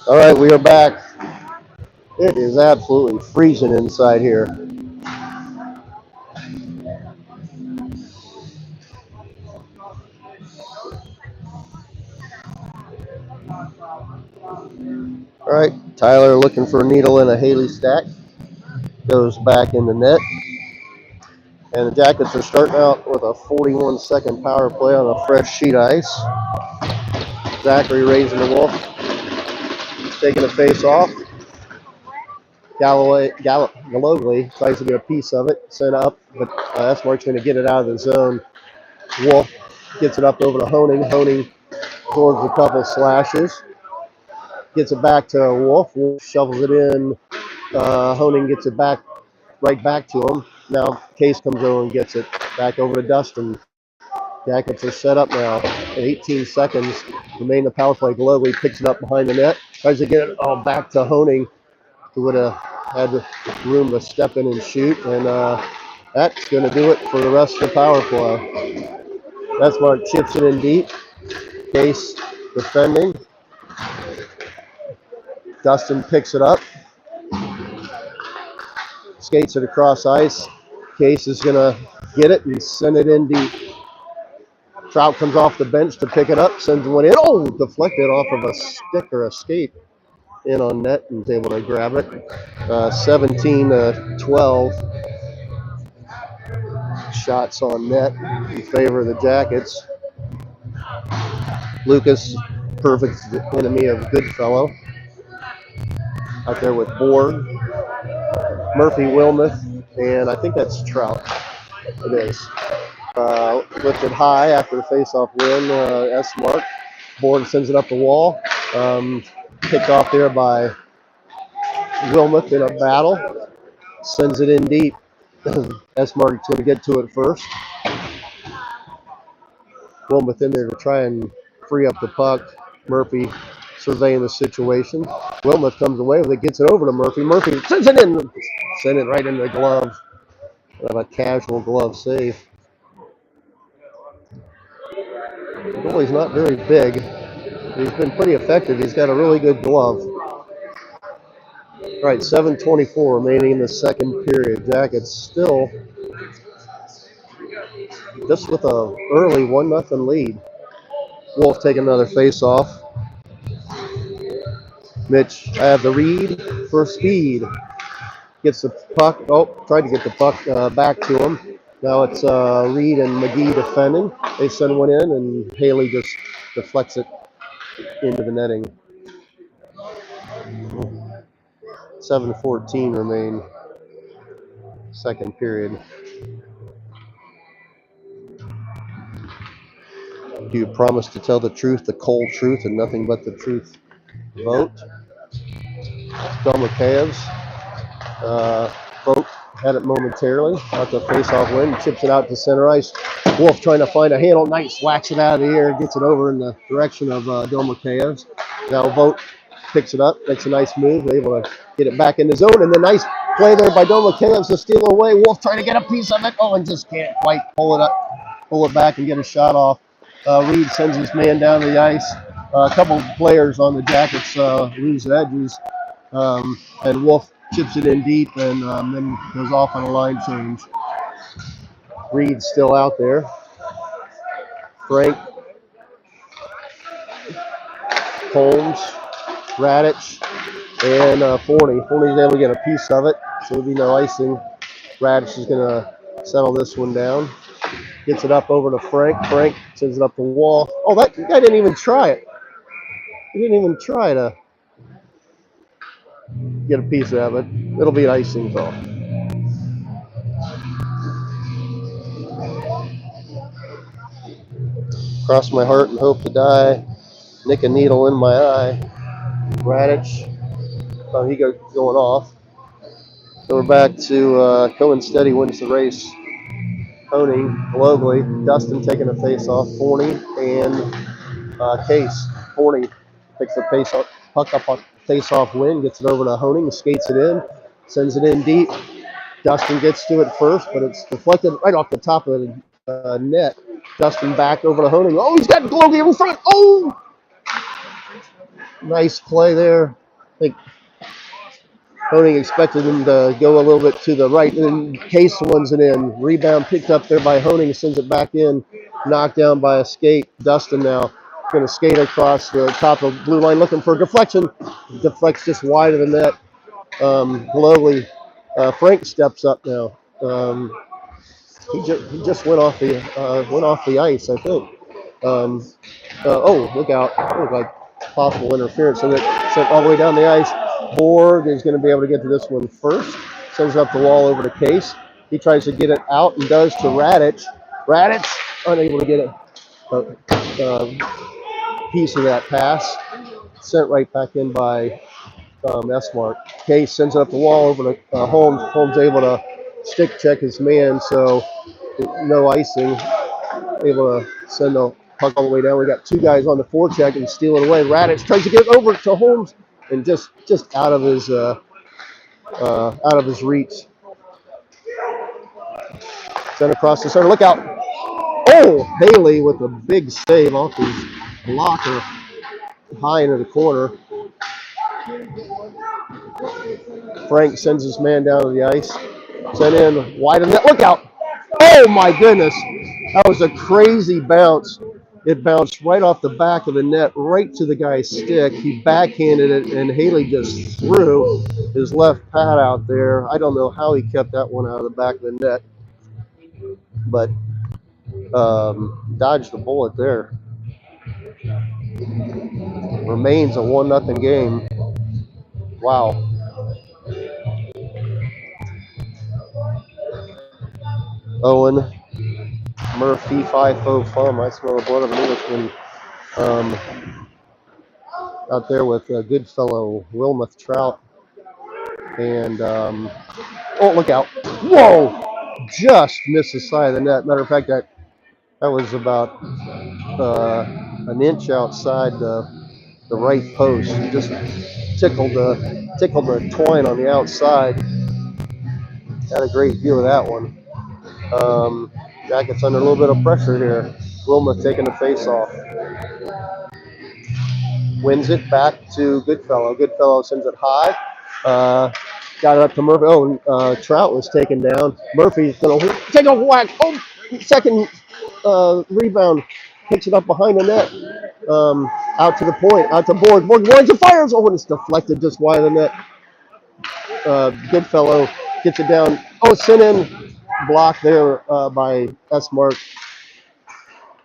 All right, we are back. It is absolutely freezing inside here. All right, Tyler looking for a needle in a Haley stack. Goes back in the net. And the Jackets are starting out with a 41-second power play on a fresh sheet ice. Zachary raising the wolf, taking a face off. Galogly tries to get a piece of it, sent up, but Esmark's going to get it out of the zone. Wolf gets it up over to Honing. Honing absorbs a couple slashes, gets it back to Wolf. Wolf shovels it in. Honing gets it back, right back to him. Now Case comes over and gets it back over to Dustin. Jackets are set up now. 18 seconds remain in the power play. Globally picks it up behind the net. Tries to get it all back to Honing, who would have had room to step in and shoot. And that's going to do it for the rest of the power play. Esmark chips it in deep. Case defending. Dustin picks it up. Skates it across ice. Case is going to get it and send it in deep. Trout comes off the bench to pick it up, sends one in. Oh, deflected off of a stick or a skate in on net and is able to grab it. 17-12 shots on net in favor of the Jackets. Lucas, perfect enemy of Goodfellow. Out there with Borg, Murphy, Wilmuth, and I think that's Trout. It is. Lifted high after the face-off win, Esmark. Borg sends it up the wall. Picked off there by Wilmuth in a battle. Sends it in deep. Esmark's going to get to it first. Wilmuth in there to try and free up the puck. Murphy surveying the situation. Wilmuth comes away with it, gets it over to Murphy. Murphy sends it in. Send it right into the glove. Have a casual glove save. The goalie's not very big. He's been pretty effective. He's got a really good glove. All right, 7:24 remaining in the second period. Jackets still just with a early 1-0 lead. Wolf taking another face-off. Mitch, I have the read for speed. Gets the puck. Oh, tried to get the puck back to him. Now it's Reed and McGee defending. They send one in, and Haley just deflects it into the netting. 7:14 remain. second period. Do you promise to tell the truth, the cold truth, and nothing but the truth? Vote. Domakevs. Vote had it momentarily. Out the face-off win. Chips it out to center ice. Wolf trying to find a handle. Nice. Whacks it out of the air. Gets it over in the direction of Domakevs. Now Vote picks it up. Makes a nice move. Able to get it back in the zone. And the nice play there by Domakevs to steal away. Wolf trying to get a piece of it. Oh, and just can't quite pull it back and get a shot off. Reed sends his man down the ice. A couple players on the Jackets lose edges. And Wolf chips it in deep and then goes off on a line change. Reed's still out there. Frank, Holmes, Radich, and Forney. Forney's able to get a piece of it, so there'll be no icing. Radich is going to settle this one down. Gets it up over to Frank. Frank sends it up the wall. Oh, that guy didn't even try it. He didn't even try to get a piece of it. It'll be an icing call. Cross my heart and hope to die. Nick a needle in my eye. Radich. Oh, he goes going off. So we're back to Cohen Steady wins the race. Honing globally. Dustin taking a face off. Forney and Case. Forney picks the puck up on face-off win, gets it over to Honing, skates it in, sends it in deep. Dustin gets to it first, but it's deflected right off the top of the net. Dustin back over to Honing. Oh, he's got Globey in front. Oh! Nice play there. I think Honing expected him to go a little bit to the right, and Case runs it in. Rebound picked up there by Honing, sends it back in. Knocked down by a skate. Dustin now going to skate across the top of the blue line, looking for a deflection. Deflects just wide of the net. Globally, Frank steps up now. He just went off the ice, I think. Oh, look out! It looked like possible interference, and it sent all the way down the ice. Borg is going to be able to get to this one first. Sends it up the wall over to Case. He tries to get it out and does to Radich. Radich unable to get it. Piece of that pass. Sent right back in by Esmark. Case sends it up the wall over to Holmes. Holmes able to stick check his man, so no icing. Able to send the puck all the way down. We got two guys on the forecheck and steal it away. Radich tries to get it over to Holmes and just out of his reach. Sent across the center. Look out! Oh, Haley with a big save off his blocker, high into the corner. Frank sends his man down to the ice. Sent in wide of net. Look out! Oh my goodness! That was a crazy bounce. It bounced right off the back of the net, right to the guy's stick. He backhanded it, and Haley just threw his left pad out there. I don't know how he kept that one out of the back of the net, but dodged the bullet there. Remains a 1-0 game. Wow. Owen, Murphy, 5-0 fun. I smell the blood of an Englishman. Out there with Goodfellow, Wilmoth Trout, and oh, look out! Whoa! Just missed the side of the net. Matter of fact, that was about an inch outside the right post. It just tickled the twine on the outside. Had a great view of that one. Jackets under a little bit of pressure here. Wilma taking the face off. Wins it back to Goodfellow. Goodfellow sends it high. Got it up to Murphy. Oh, Trout was taken down. Murphy's going to take a whack. Oh, second rebound. Picks it up behind the net. Out to the point. Out to Borg. Borg runs and fires. Oh, and it's deflected just wide of the net. Goodfellow gets it down. Oh, sent in. Blocked there by Esmark.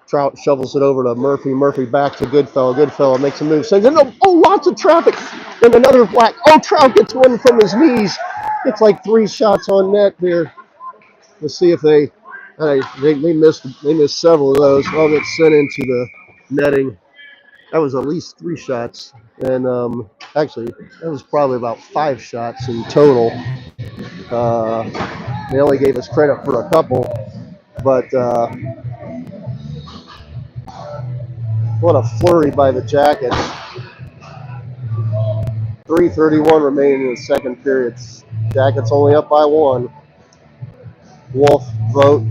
Trout shovels it over to Murphy. Murphy back to Goodfellow. Goodfellow makes a move. Sends it. Oh, lots of traffic. And another whack. Oh, Trout gets one from his knees. It's like 3 shots on net here. Let's see if they missed several of those. All get sent into the netting. That was at least 3 shots, and actually that was probably about 5 shots in total. They only gave us credit for a couple, but what a flurry by the Jackets. 3:31 remaining in the second period. Jackets only up by 1. Wolf vote.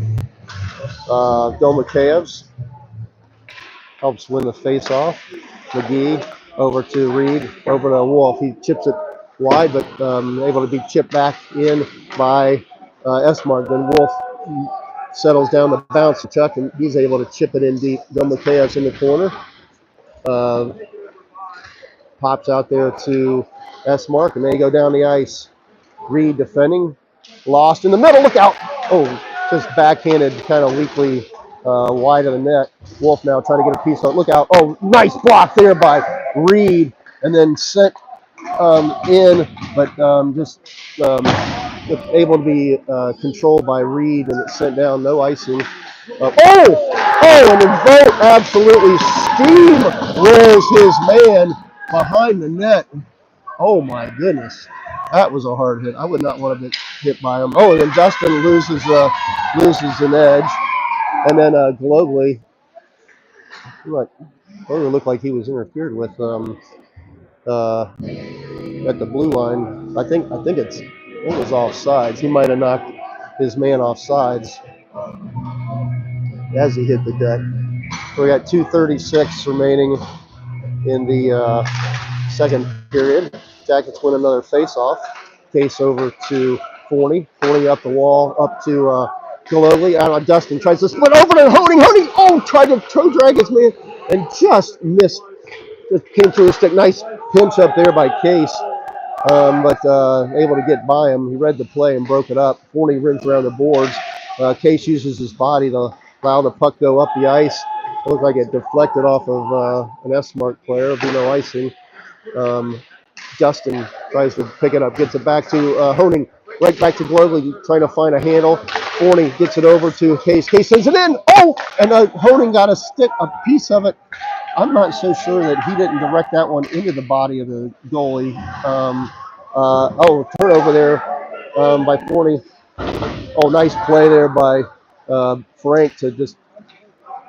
Domakayevs helps win the face-off. McGee over to Reed, over to Wolf. He chips it wide, but able to be chipped back in by Esmark. Then Wolf settles down the bounce to Chuck, and he's able to chip it in deep. Domakayevs in the corner. Pops out there to Esmark, and they go down the ice. Reed defending. Lost in the middle. Look out. Oh, just backhanded kind of weakly wide of the net. Wolf now trying to get a piece on. Look out. Oh, nice block there by Reed. And then sent in, but just able to be controlled by Reed, and it's sent down. No icing. And the vote absolutely steamrolls his man behind the net. Oh my goodness, that was a hard hit. I would not want to get hit by him. Oh, and then Dustin loses an edge, and then Globally looked like he was interfered with at the blue line. I think it was offsides. He might have knocked his man off sides as he hit the deck. So we got 2:36 remaining in the second period. Jackets win another face-off. Case over to Forney. Forney up the wall, up to Globally. Dustin tries to split over to Honing. Honing, tried to toe drag his man and just missed. Just came through a stick. Nice pinch up there by Case, but able to get by him. He read the play and broke it up. Forney runs around the boards. Case uses his body to allow the puck go up the ice. It looked like it deflected off of an Esmark player. There'll be no icing. Justin tries to pick it up, gets it back to Honing, right back to Globally, trying to find a handle. Forney gets it over to Case. Case sends it in. And Honing got a piece of it. I'm not so sure that he didn't direct that one into the body of the goalie. Turnover there by Forney. Oh, nice play there by Frank to just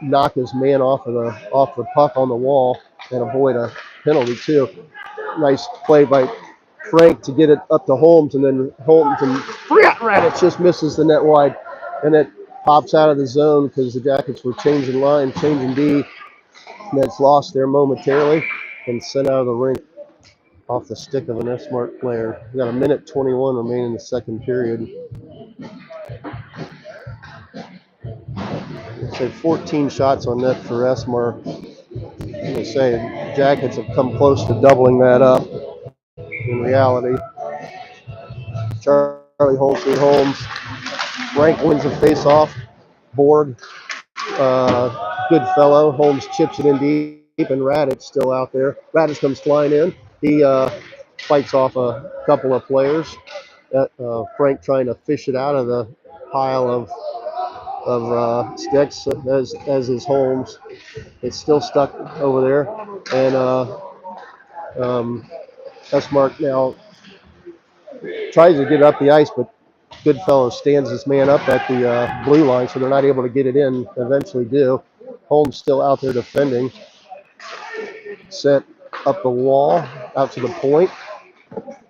knock his man off the puck on the wall and avoid a penalty too. Nice play by Frank to get it up to Holmes, and then Holmes and Radich just misses the net wide, and it pops out of the zone because the Jackets were changing D. And it's lost there momentarily and sent out of the rink off the stick of an Esmark player. We got 1:21 remaining in the second period. Say 14 shots on net for Esmark. I'm going to say Jackets have come close to doubling that up in reality. Charlie Holmes. Frank wins the face-off. Board. Good fellow. Holmes chips it in deep, and Radich still out there. Radich comes flying in. He fights off a couple of players. Frank trying to fish it out of the pile of sticks, as is Holmes. It's still stuck over there, and Esmark now tries to get up the ice, but Goodfellow stands his man up at the blue line, so they're not able to get it in. Eventually do. Holmes still out there defending. Sent up the wall, out to the point,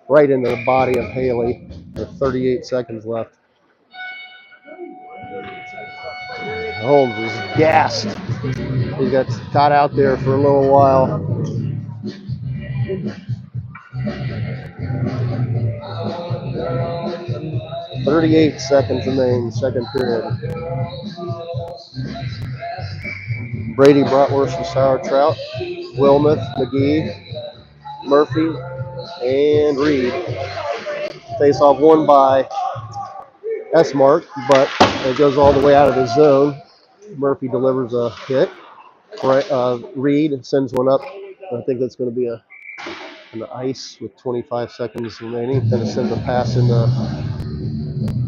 right into the body of Haley with 38 seconds left. Holmes is gassed. He got caught out there for a little while. .38 seconds remaining, second period. Brady, Bratwurst, and Sauerkraut, Wilmuth, McGee, Murphy, and Reed. Face-off won by Esmark, but it goes all the way out of the zone. Murphy delivers a hit. Reed sends one up. I think that's going to be a on the ice with 25 seconds remaining. Going to send the pass into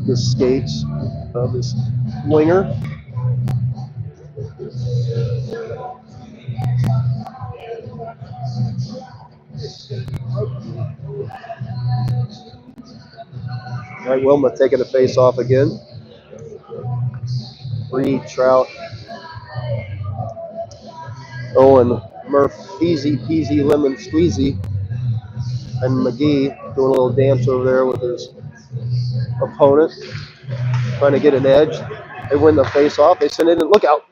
the skates of his winger. All right, Wilma taking the face off again. Reed, Trout, Owen, Murph, easy peasy lemon squeezy, and McGee doing a little dance over there with his opponent, trying to get an edge. They win the face off. They send it in. Look out.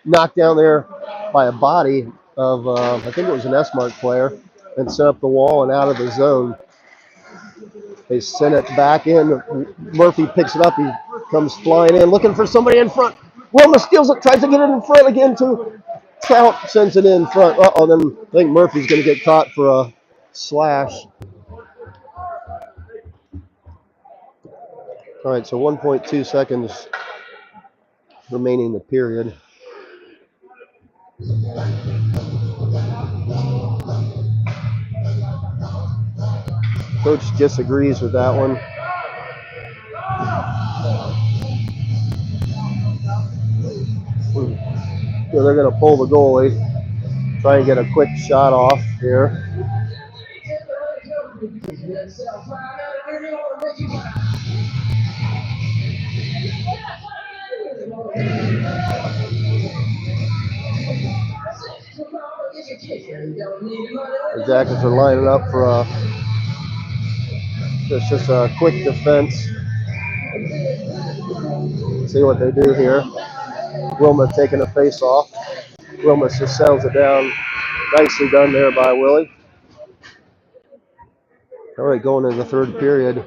Knocked down there by a body of, I think it was an Esmark player, and sent up the wall and out of the zone. They send it back in. Murphy picks it up. He comes flying in, looking for somebody in front. Wilma steals it, tries to get it in front again, too. Trout sends it in front. Uh-oh, then I think Murphy's going to get caught for a slash. All right, so 1.2 seconds remaining in the period. Coach disagrees with that one. So they're going to pull the goalie, try and get a quick shot off here. The Jackets are lining up for just a quick defense. See what they do here. Wilma taking a face off. Wilma just settles it down. Nicely done there by Willie. All right, going into the third period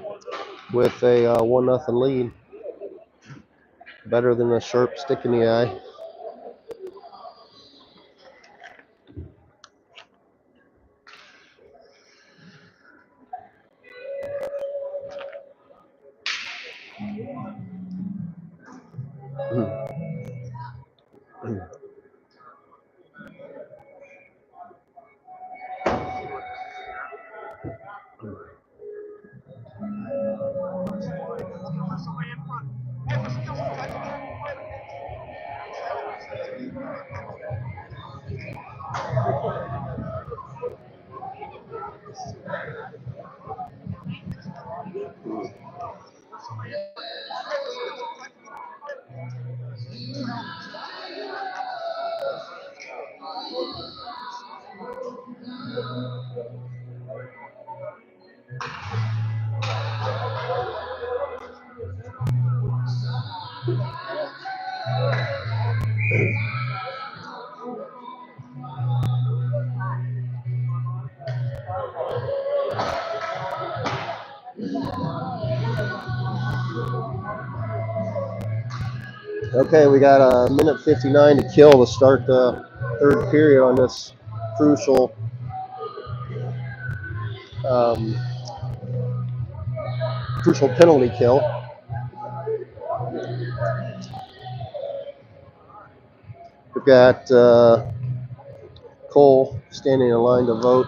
with a 1-0 lead. Better than a sharp stick in the eye. Okay, we got a minute 59 to kill to start the third period on this crucial crucial penalty kill. We've got Cole standing in line to vote.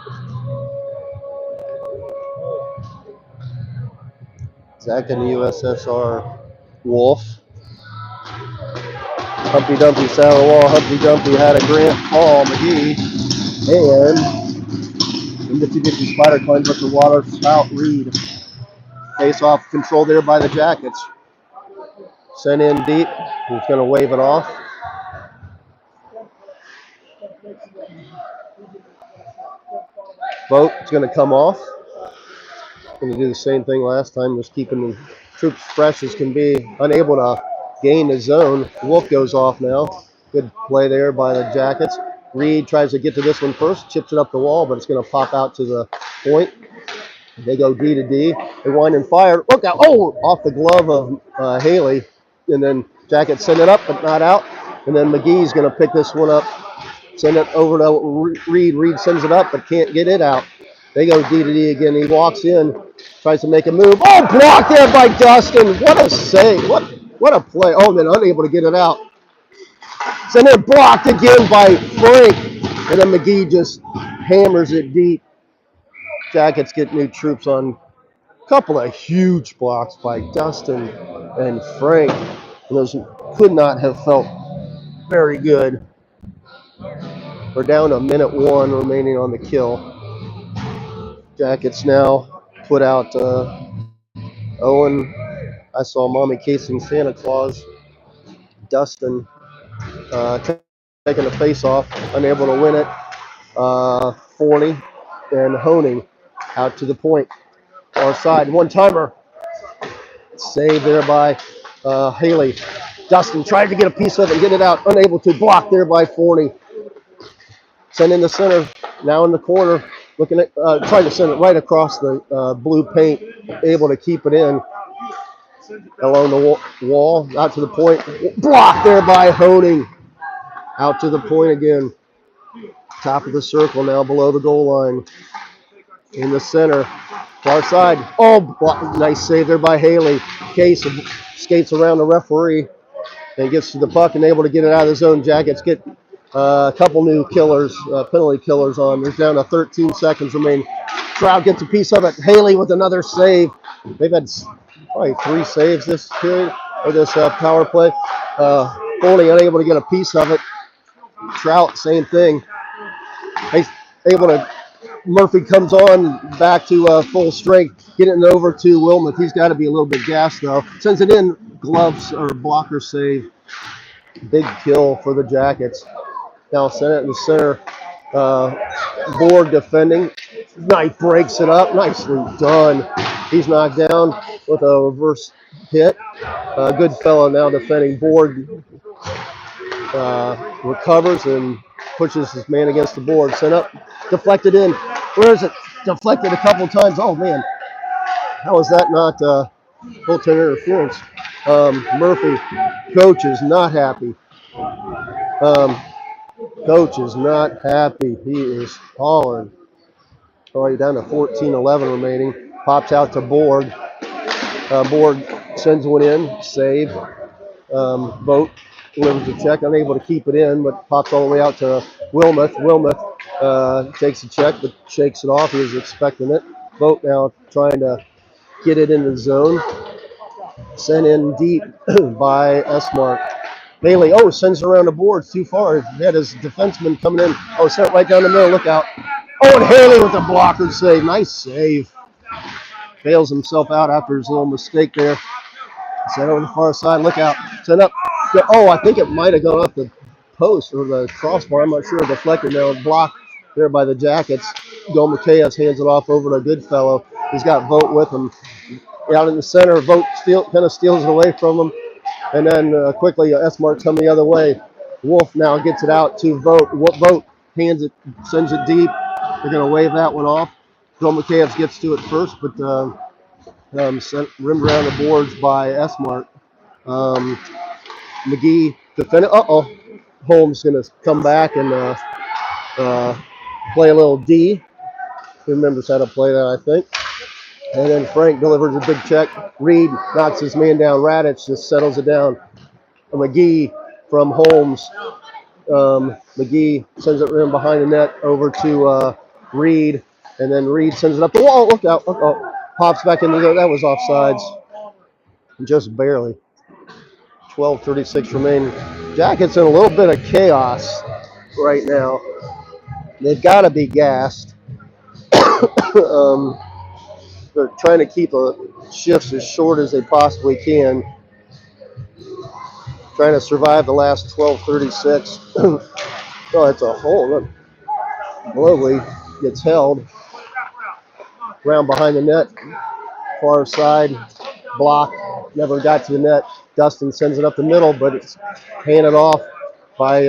Zach in the USSR Wolf. Humpty Dumpty sat on the wall. Humpty Dumpty had a grand fall. McGee. And in the 250 spider climbs up the water. Spout Reed. Face off control there by the Jackets. Sent in deep. He's going to wave it off. Vote is going to come off. Going to do the same thing last time, just keeping the troops fresh as can be. Unable to gain the zone. Wolf goes off now. Good play there by the Jackets. Reed tries to get to this one first, chips it up the wall, but it's going to pop out to the point. They go D to D. They wind and fire. Look out. Oh, off the glove of Haley. And then Jackets send it up, but not out. And then McGee's going to pick this one up, send it over to Reed. Reed sends it up, but can't get it out. They go D to D again. He walks in, tries to make a move. Oh, blocked there by Dustin. What a save. What a play. Oh, then unable to get it out. So then blocked again by Frank. And then McGee just hammers it deep. Jackets get new troops on. A couple of huge blocks by Dustin and Frank. And those could not have felt very good. We're down to minute 1 remaining on the kill. Jackets now put out Owen. I saw Mommy casing Santa Claus. Dustin taking a face off, unable to win it. 40 and Honing out to the point. Far side, one timer. Saved there by Haley. Dustin tried to get a piece of it and get it out, unable to. Block there by Forney. Send in the center, now in the corner, looking at, trying to send it right across the blue paint, able to keep it in. Along the wall, out to the point. Blocked there by Honing. Out to the point again. Top of the circle now below the goal line. In the center, far side. Oh, nice save there by Haley. Case skates around the referee and gets to the puck and able to get it out of the zone. Jackets get a couple new killers, penalty killers on. There's down to 13 seconds remaining. Trout gets a piece of it. Haley with another save. They've had probably 3 saves this period, or this power play. Foley unable to get a piece of it. Trout, same thing. Able to, Murphy comes on back to full strength, getting it over to Wilmuth. He's got to be a little bit gassed though. Sends it in, gloves or blocker save. Big kill for the Jackets. Now send it in the center. Borg defending. Knight breaks it up. Nicely done. He's knocked down with a reverse hit. Good fellow now defending. Borg recovers and pushes his man against the board. Sent up. Deflected in. Where is it? Deflected a couple times. Oh, man. How is that not goaltender interference? Murphy, coach is not happy. Coach is not happy. He is hollering. Already down to 14-11 remaining. Pops out to Borg. Borg sends one in. Save. Vogt delivers the check. Unable to keep it in, but pops all the way out to Wilmuth. Wilmuth takes the check, but shakes it off. He was expecting it. Vogt now trying to get it in the zone. Sent in deep by Esmark. Bailey, sends it around the boards too far. He had his defenseman coming in. Sent it right down the middle. Look out. And Haley with a blocker save. Nice save. Bails himself out after his little mistake there. Sent over the far side. Look out. Sent up. I think it might have gone off the post or the crossbar. I'm not sure. Deflected now. Blocked there by the Jackets. Gomakeas hands it off over to Goodfellow. He's got Vogt with him. Out in the center. Vogt kind of steals it away from him. And then quickly, Esmark come the other way. Wolf now gets it out to Vogt. Vogt hands it, sends it deep. They're going to wave that one off. Gomakeas gets to it first, but sent rimmed around the boards by Esmark. McGee defended. Holmes going to come back and play a little D. He remembers how to play that, I think. And then Frank delivers a big check. Reed knocks his man down. Radich just settles it down. McGee from Holmes. McGee sends it in behind the net over to Reed. And then Reed sends it up the wall. Look out. Pops back into there. That was offsides. Just barely. 12:36 remaining. Jackets in a little bit of chaos right now. They've got to be gassed. They're trying to keep shifts as short as they possibly can. Trying to survive the last 12:36. It's a hole. Look. Globally gets held. Round behind the net. Far side. Block. Never got to the net. Dustin sends it up the middle, but it's handed off by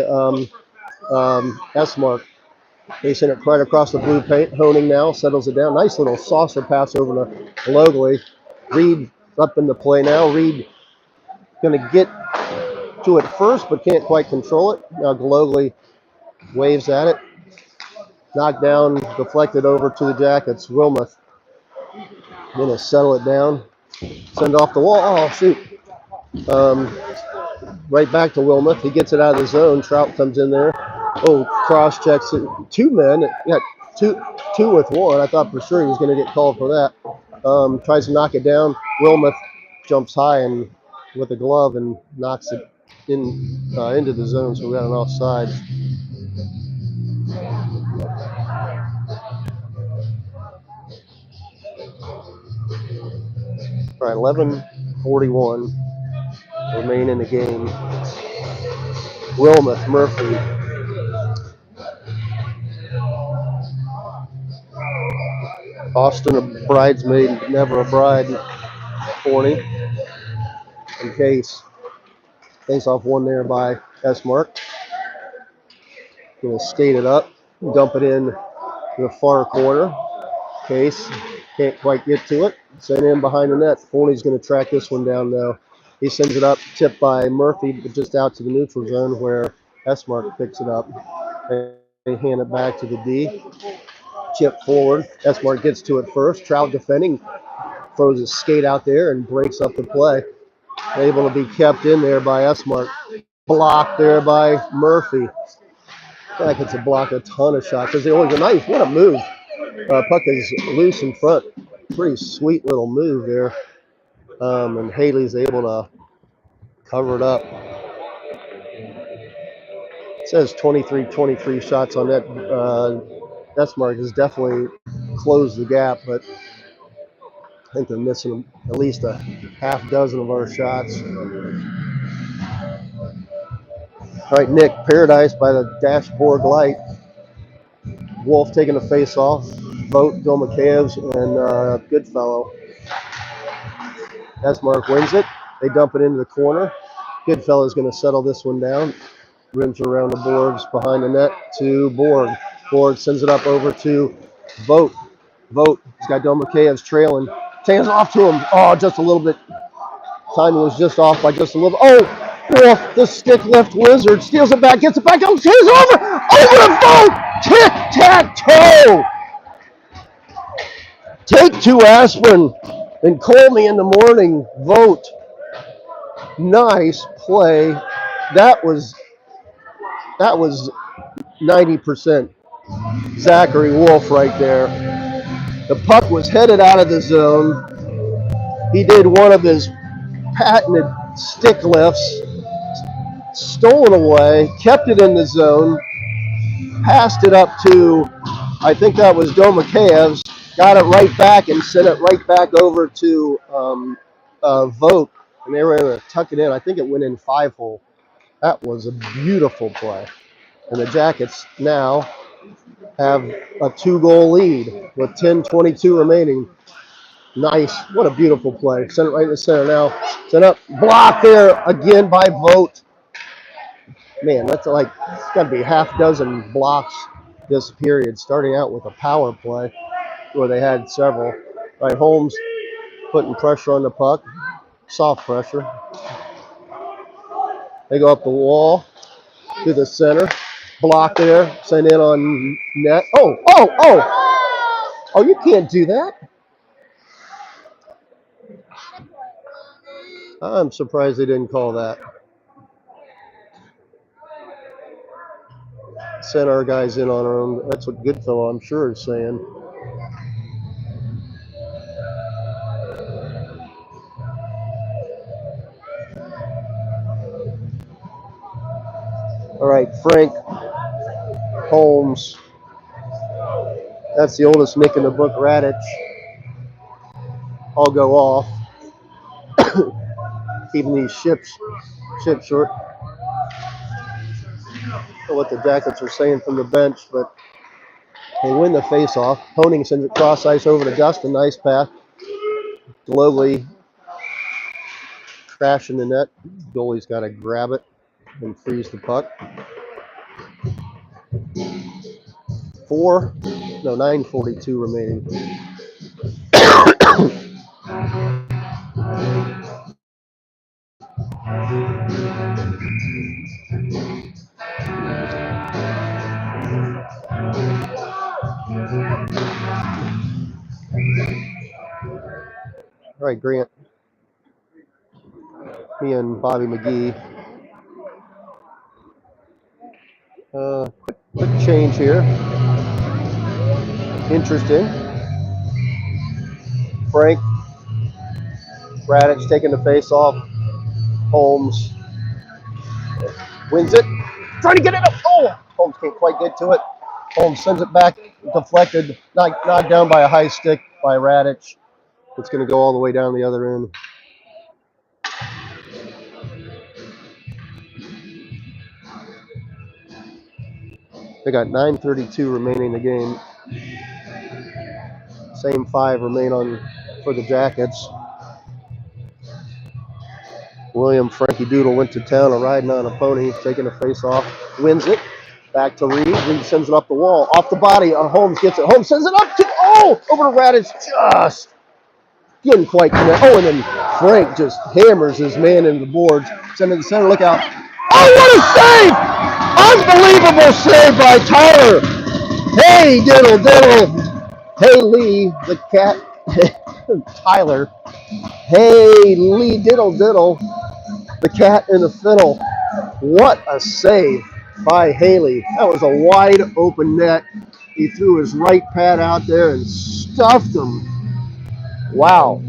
Esmark. They send it right across the blue paint. Honing now settles it down. Nice little saucer pass over to Logley. Reed up in the play now. Reed going to get to it first, but can't quite control it. Now Logley waves at it. Knocked down, deflected over to the Jackets. Wilmuth going to settle it down. Send it off the wall. Oh, shoot. Right back to Wilmuth. He gets it out of the zone. Trout comes in there. Cross checks it. 2 men. Yeah, two with one. I thought for sure he was going to get called for that. Tries to knock it down. Wilmoth jumps high and with a glove and knocks it into the zone. So we got an offside. All right, 11:41 remain in the game. Wilmoth, Murphy. Austin, a bridesmaid, never a bride. Forney. In case. Face off one there by Esmark. Going to skate it up, dump it in the far corner. Case can't quite get to it. Sent in behind the net. Forney's going to track this one down now. He sends it up, tipped by Murphy, but just out to the neutral zone where Esmark picks it up. They hand it back to the D. Chip forward. Esmark gets to it first. Trout defending. Throws his skate out there and breaks up the play. Able to be kept in there by Esmark. Blocked there by Murphy. That gets a block a ton of shots. Because they always a nice. What a move. Puck is loose in front. Pretty sweet little move there. And Haley's able to cover it up. It says 23 shots on that. Esmark has definitely closed the gap, but I think they're missing at least a half dozen of our shots. All right, Nick, Paradise by the dashboard light. Wolf taking the face off. Vote, Bill McCabe's, and Goodfellow. Esmark wins it. They dump it into the corner. Goodfellow's going to settle this one down. Rims around the boards behind the net to Borg. Borg sends it up over to Vote. Vote. He's got Bill McCabe's trailing. Hands off to him. Oh, just a little bit. Timing was just off by just a little. Oh! Wolf, the stick lift wizard, steals it back, gets it back, comes over to Vote! Tic-tac-toe! Take two aspirin and call me in the morning. Vote. Nice play. That was 90% Zachary Wolf right there. The puck was headed out of the zone. He did one of his patented stick lifts, stole it away, kept it in the zone, passed it up to, I think that was Domakaev's, got it right back and sent it right back over to Vote, and they were able to tuck it in. I think it went in 5-hole. That was a beautiful play. And the Jackets now have a 2-goal lead with 10:22 remaining. Nice. What a beautiful play. Send it right in the center now. Send up. Block there again by Vote. Man, that's like, it's got to be half dozen blocks this period, starting out with a power play where they had several. Right, Holmes putting pressure on the puck. Soft pressure. They go up the wall to the center. Block there. Send in on net. Oh! Oh, you can't do that. I'm surprised they didn't call that. Send our guys in on our own. That's what Goodfellow, I'm sure, is saying. All right, Frank Holmes. That's the oldest Nick in the book, Radich. I'll go off. Keeping these ships short. I don't know what the Jackets are saying from the bench, but they win the face-off. Honing sends it cross ice over to Gustin. Nice pass. Globally crashing the net. Goalie's got to grab it and freeze the puck. 9:42 remaining. All right, Grant. Me and Bobby McGee. Quick change here. Interesting. Frank Radich taking the face off. Holmes wins it. Trying to get it up. Oh, Holmes can't quite get to it. Holmes sends it back, deflected, knocked down by a high stick by Radich. It's going to go all the way down the other end. They got 9:32 remaining in the game. Same 5 remain on for the Jackets. William Frankie Doodle went to town riding on a pony, taking a face off, wins it. Back to Reed. Reed sends it up the wall, off the body. Holmes gets it. Holmes sends it up to over to Radich. Just didn't quite connect. Oh, and then Frank just hammers his man into the boards. Send it to the center. Look out! Oh, what a save! Unbelievable save by Tyler. Hey, diddle diddle. Hey, Lee, the cat. Tyler. Hey, Lee, diddle diddle. The cat and the fiddle. What a save by Haley. That was a wide open net. He threw his right pad out there and stuffed him. Wow.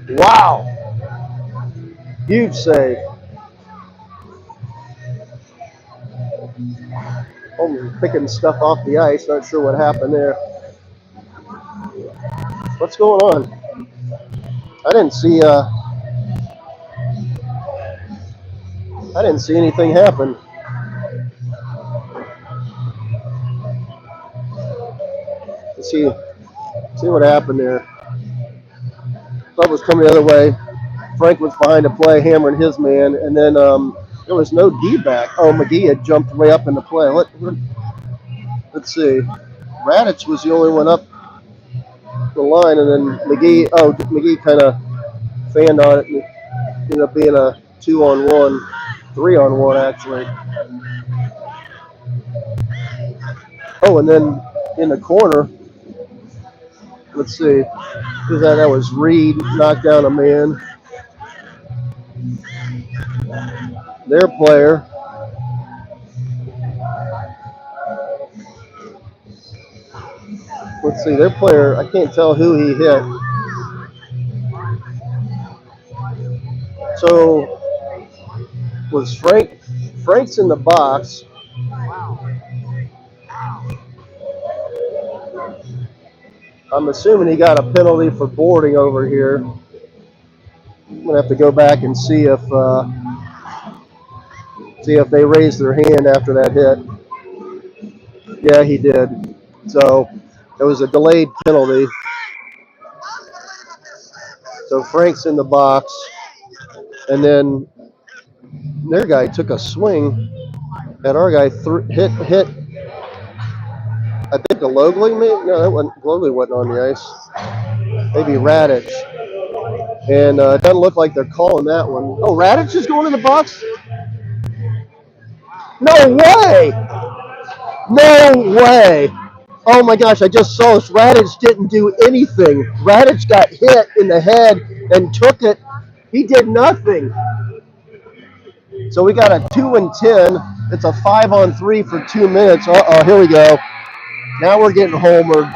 Wow. Huge save. Only picking stuff off the ice. Not sure what happened there. What's going on? I didn't see anything happen. Let's see what happened there. Club was coming the other way. Frank was behind the play, hammering his man, and then there was no D-back. Oh, McGee had jumped way up in the play. Let's see. Radich was the only one up the line, and then McGee kind of fanned on it, and it ended up being a 2-on-1, 3-on-1 actually. Oh, and then in the corner, let's see, who's that? That was Reed, knocked down a man. Their player. Let's see, their player, I can't tell who he hit. So, was Frank's in the box. I'm assuming he got a penalty for boarding over here. I'm going to have to go back and see if they raised their hand after that hit. Yeah, he did. So, it was a delayed penalty. So, Frank's in the box. And then their guy took a swing, and our guy hit. I think the Logley, maybe? No, Logley wasn't on the ice. Maybe Radich. And it doesn't look like they're calling that one. Oh, Radich is going in the box? No way! No way! Oh my gosh, I just saw this. Radich didn't do anything. Radich got hit in the head and took it. He did nothing. So we got a 2-10. It's a 5-on-3 for 2 minutes. Uh-oh, here we go. Now we're getting homered.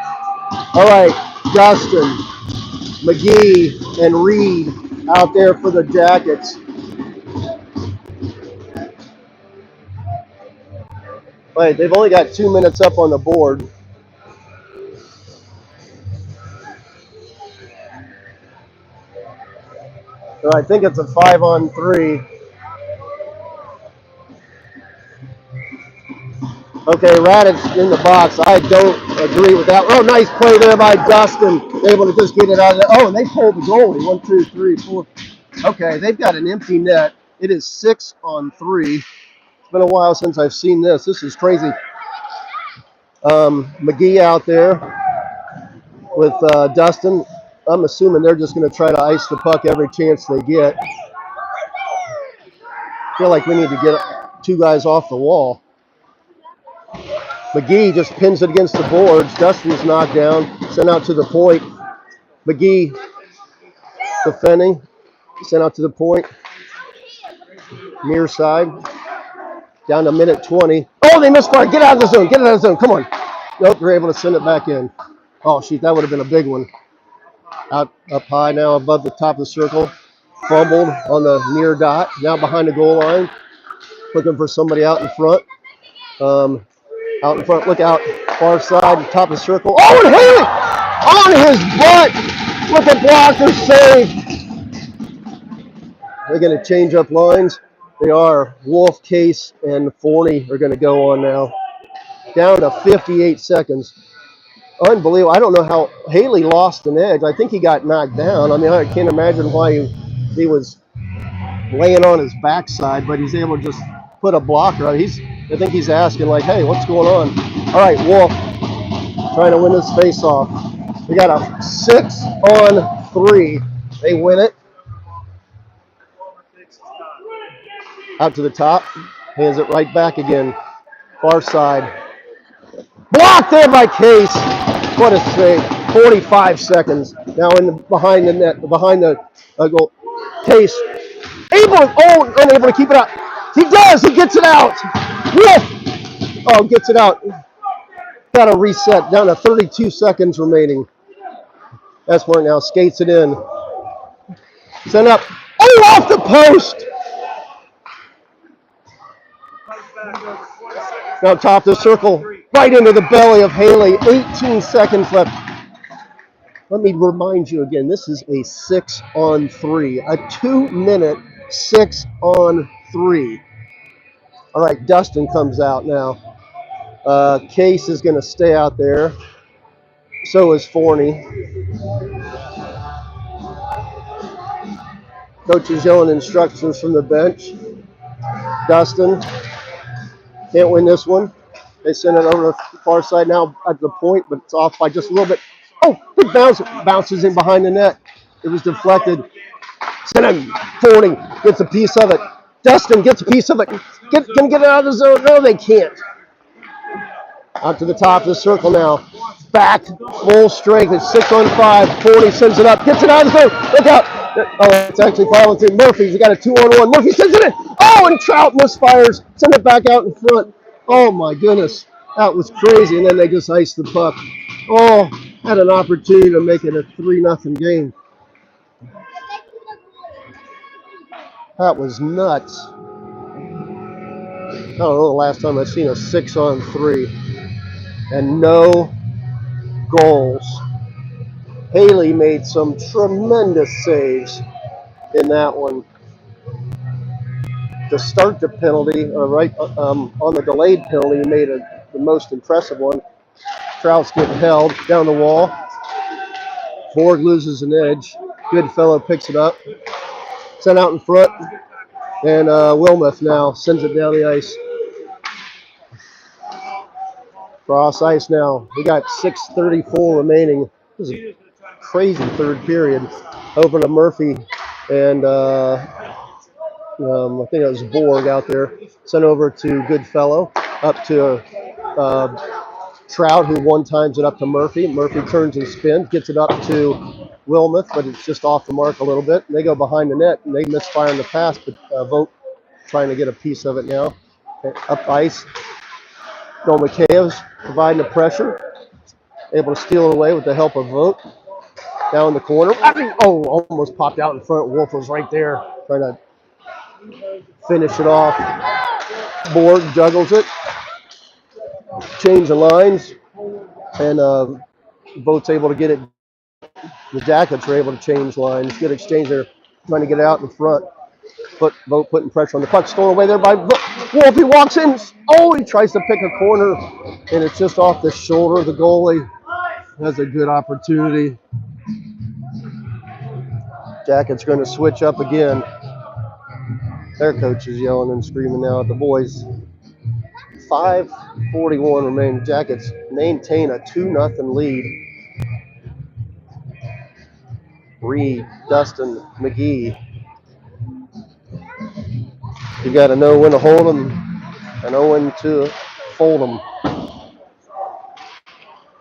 All right, Dustin, McGee, and Reed out there for the Jackets. Wait, they've only got 2 minutes up on the board. So I think it's a 5-on-3. Okay, Radich in the box. I don't agree with that. Oh, nice play there by Dustin. Able to just get it out of there. Oh, and they pulled the goalie. 1, 2, 3, 4. Okay, they've got an empty net. It is 6-on-3. It's been a while since I've seen this. This is crazy. McGee out there with Dustin. I'm assuming they're just going to try to ice the puck every chance they get. I feel like we need to get 2 guys off the wall. McGee just pins it against the boards. Dustin's knocked down, sent out to the point. McGee defending, sent out to the point. Near side, down to minute 20. Oh, they misfired. Get out of the zone. Get out of the zone. Come on. Nope, they're able to send it back in. Oh, shoot, that would have been a big one. Out up high now above the top of the circle. Fumbled on the near dot. Now behind the goal line. Looking for somebody out in front. Out in front. Look out. Far side, top of the circle. Oh, and Haley on his butt with a blocker save. They're going to change up lines. They are. Wolf, Case, and Forney are going to go on now. Down to 58 seconds. Unbelievable. I don't know how Haley lost an edge. I think he got knocked down. I mean, I can't imagine why he was laying on his backside, but he's able to just put a blocker on. I think he's asking, like, hey, what's going on? All right, Wolf trying to win this face-off. We got a 6-on-3. They win it. Out to the top. Hands it right back again. Far side. Blocked there by Case. What a save. 45 seconds. Now behind the net, behind the goal. Case. Unable to keep it out. He does. He gets it out. Wolf. Oh, gets it out. Got to reset. Down to 32 seconds remaining. Esmark now skates it in. Send up. Oh, off the post. Now top of the circle. Right into the belly of Haley. 18 seconds left. Let me remind you again, this is a 6-on-3. A 2-minute 6-on-3. All right, Dustin comes out now. Case is going to stay out there. So is Forney. Coach is yelling instructions from the bench. Dustin can't win this one. They send it over to the far side now at the point, but it's off by just a little bit. Oh, big bounce. Bounces in behind the net. It was deflected. Send him. Forney gets a piece of it. Dustin gets a piece of it. Can get it out of the zone. No, they can't. Out to the top of the circle now. Back, full strength. It's 6-on-5. Forney sends it up. Gets it out of the zone. Look out. Oh, it's actually following through. Murphy's got a 2-on-1. Murphy sends it in. Oh, and Trout misfires. Send it back out in front. Oh, my goodness. That was crazy. And then they just iced the puck. Oh, had an opportunity to make it a 3-0 game. That was nuts. I don't know the last time I've seen a 6-on-3 and no goals. Haley made some tremendous saves in that one. To start the penalty, on the delayed penalty, he made the most impressive one. Trout's getting held down the wall. Borg loses an edge. Goodfellow picks it up. Sent out in front. And Wilmoth now sends it down the ice. Cross ice now. We got 6:34 remaining. This is a crazy third period. Over to Murphy and I think it was Borg out there. Sent over to Goodfellow. Up to Trout, who one times it up to Murphy. Murphy turns and spins, gets it up to Wilmoth, but it's just off the mark a little bit. And they go behind the net and they misfire in the pass, but Vogt trying to get a piece of it now. Up ice. Bill McKay's providing the pressure. Able to steal it away with the help of Vogt. Down the corner. Oh, almost popped out in front. Wolf was right there trying to finish it off. Borg juggles it. Change the lines. And Vogt's able to get it. The Jackets are able to change lines. Good exchange there. Trying to get it out in front. Vogt putting pressure on the puck. Stolen away there by Wolf. He walks in. Oh, he tries to pick a corner. And it's just off the shoulder of the goalie. Has a good opportunity. Jackets going to switch up again. Their coach is yelling and screaming now at the boys. 5:41 remaining. Jackets maintain a 2-0 lead. Reed, Dustin, McGee. You got to know when to hold them and know when to fold them.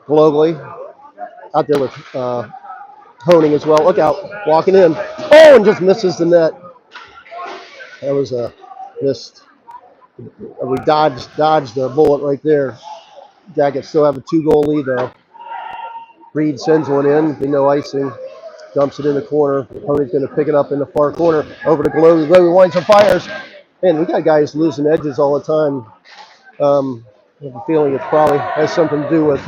Globally out there with Honing as well. Look out, walking in. Oh, and just misses the net. That was a missed. We dodged the bullet right there. Jackets still have a 2-goal lead though. Reed sends one in, no icing. Dumps it in the corner. Pony's going to pick it up in the far corner. Over to Glowy. Glowy winds and fires. Man, we got guys losing edges all the time. I have a feeling it probably has something to do with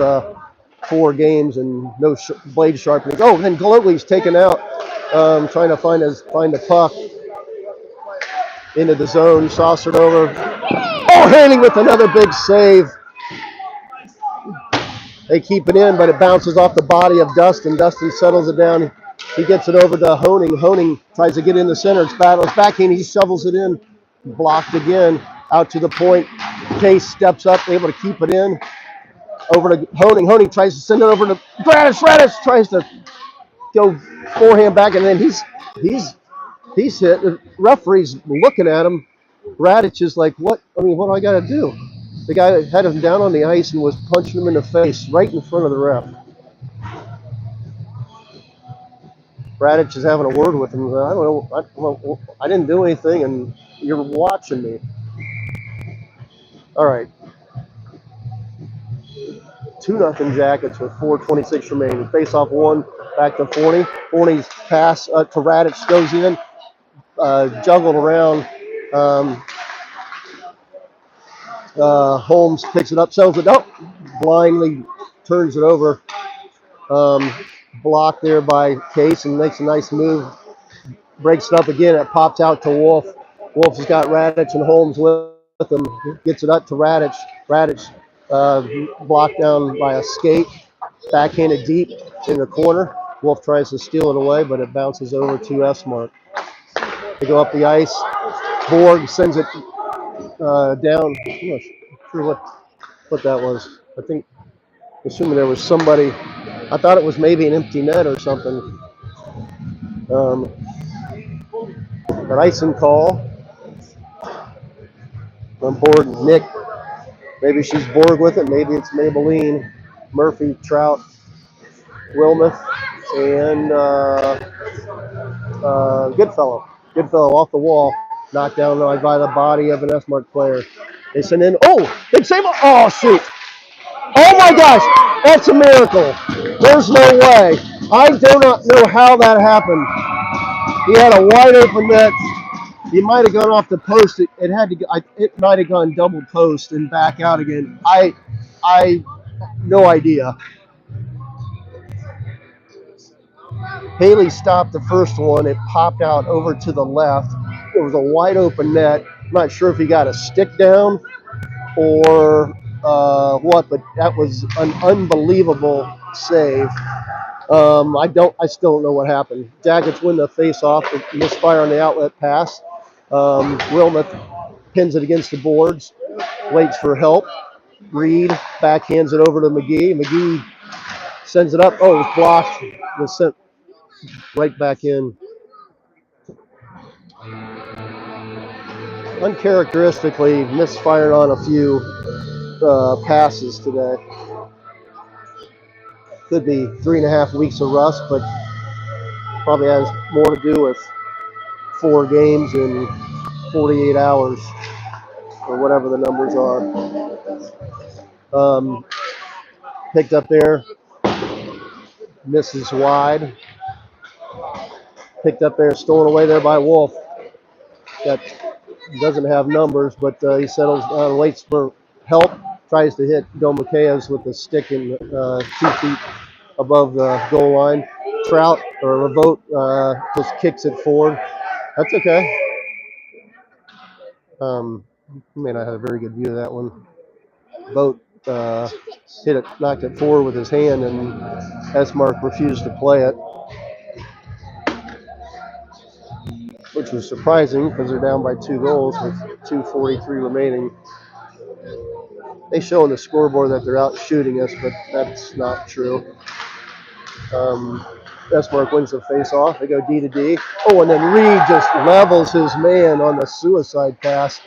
4 games and no blade sharpening. Oh, then Glowy's taken out, trying to find the puck into the zone. Saucered over. Oh, Haley with another big save. They keep it in, but it bounces off the body of Dustin. Dustin settles it down. He gets it over to Honing. Honing tries to get in the center. It's battles backhand. He shovels it in. Blocked again. Out to the point. Case steps up, able to keep it in. Over to Honing. Honing tries to send it over to Radish. Radish tries to go forehand back, and then he's hit. The referee's looking at him. Radish is like, what? I mean, what do I got to do? The guy had him down on the ice and was punching him in the face right in front of the ref. Radic is having a word with him. I don't know. I didn't do anything, and you're watching me. All right. 2-0 Jackets with 4:26 remaining. Face off 1, back to Forney. Forney's pass to Radic goes in, juggled around. Holmes picks it up, sells it up, blindly turns it over. Blocked there by Case and makes a nice move. Breaks it up again. It pops out to Wolf. Wolf has got Radic and Holmes with him. Gets it up to Radic. Radic blocked down by a skate. Backhanded deep in the corner. Wolf tries to steal it away, but it bounces over to Esmark. They go up the ice. Borg sends it down. I'm not sure what that was. Assuming there was somebody. I thought it was maybe an empty net or something. An icing call on board Nick. Maybe she's Borg with it. Maybe it's Maybelline, Murphy, Trout, Wilmoth, and Goodfellow. Goodfellow off the wall, knocked down by the body of an Esmark player. They send in. Oh, big save! Oh shoot! Oh my gosh, that's a miracle. There's no way. I do not know how that happened. He had a wide open net. He might have gone off the post. It might have gone double post and back out again. I no idea. Haley stopped the first one. It popped out over to the left. It was a wide open net. I'm not sure if he got a stick down or what, but that was an unbelievable save. I still don't know what happened. Jackets win the face-off. Misfire on the outlet pass. Wilmoth pins it against the boards. Waits for help. Reed backhands it over to McGee. McGee sends it up. Oh, it was blocked. It was sent right back in. Uncharacteristically misfired on a few passes today. Could be 3.5 weeks of rust, but probably has more to do with 4 games in 48 hours or whatever the numbers are. Picked up there, misses wide. Picked up there, stolen away there by Wolf. That doesn't have numbers, but he settles down, waits for help, tries to hit Domakeas with the stick in 2 feet above the goal line. Trout or Revote just kicks it forward. That's okay. You may not have a very good view of that one. Vote hit it, knocked it forward with his hand, and Esmark refused to play it, which was surprising because they're down by 2 goals with 2:43 remaining. They show on the scoreboard that they're out shooting us, but that's not true. Esmark wins the face-off. They go D to D. Oh, and then Reed just levels his man on the suicide pass.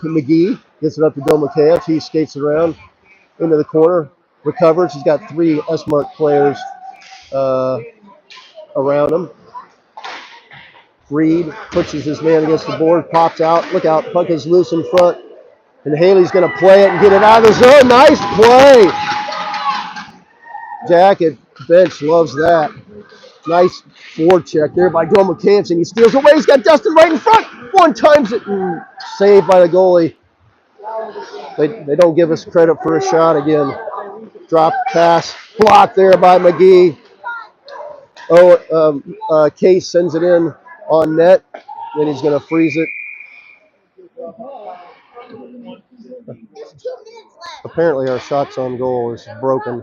McGee gets it up to Domakev. He skates around into the corner, recovers. He's got 3 Esmark players around him. Reed pushes his man against the board, pops out. Look out, puck is loose in front. And Haley's going to play it and get it out of the zone. Nice play. Jacket Bench loves that. Nice forecheck there by Joe McCanson. He steals away. He's got Dustin right in front. One times it. Saved by the goalie. They don't give us credit for a shot again. Drop pass. Blocked there by McGee. Case sends it in on net. Then he's going to freeze it. Apparently our shots on goal is broken.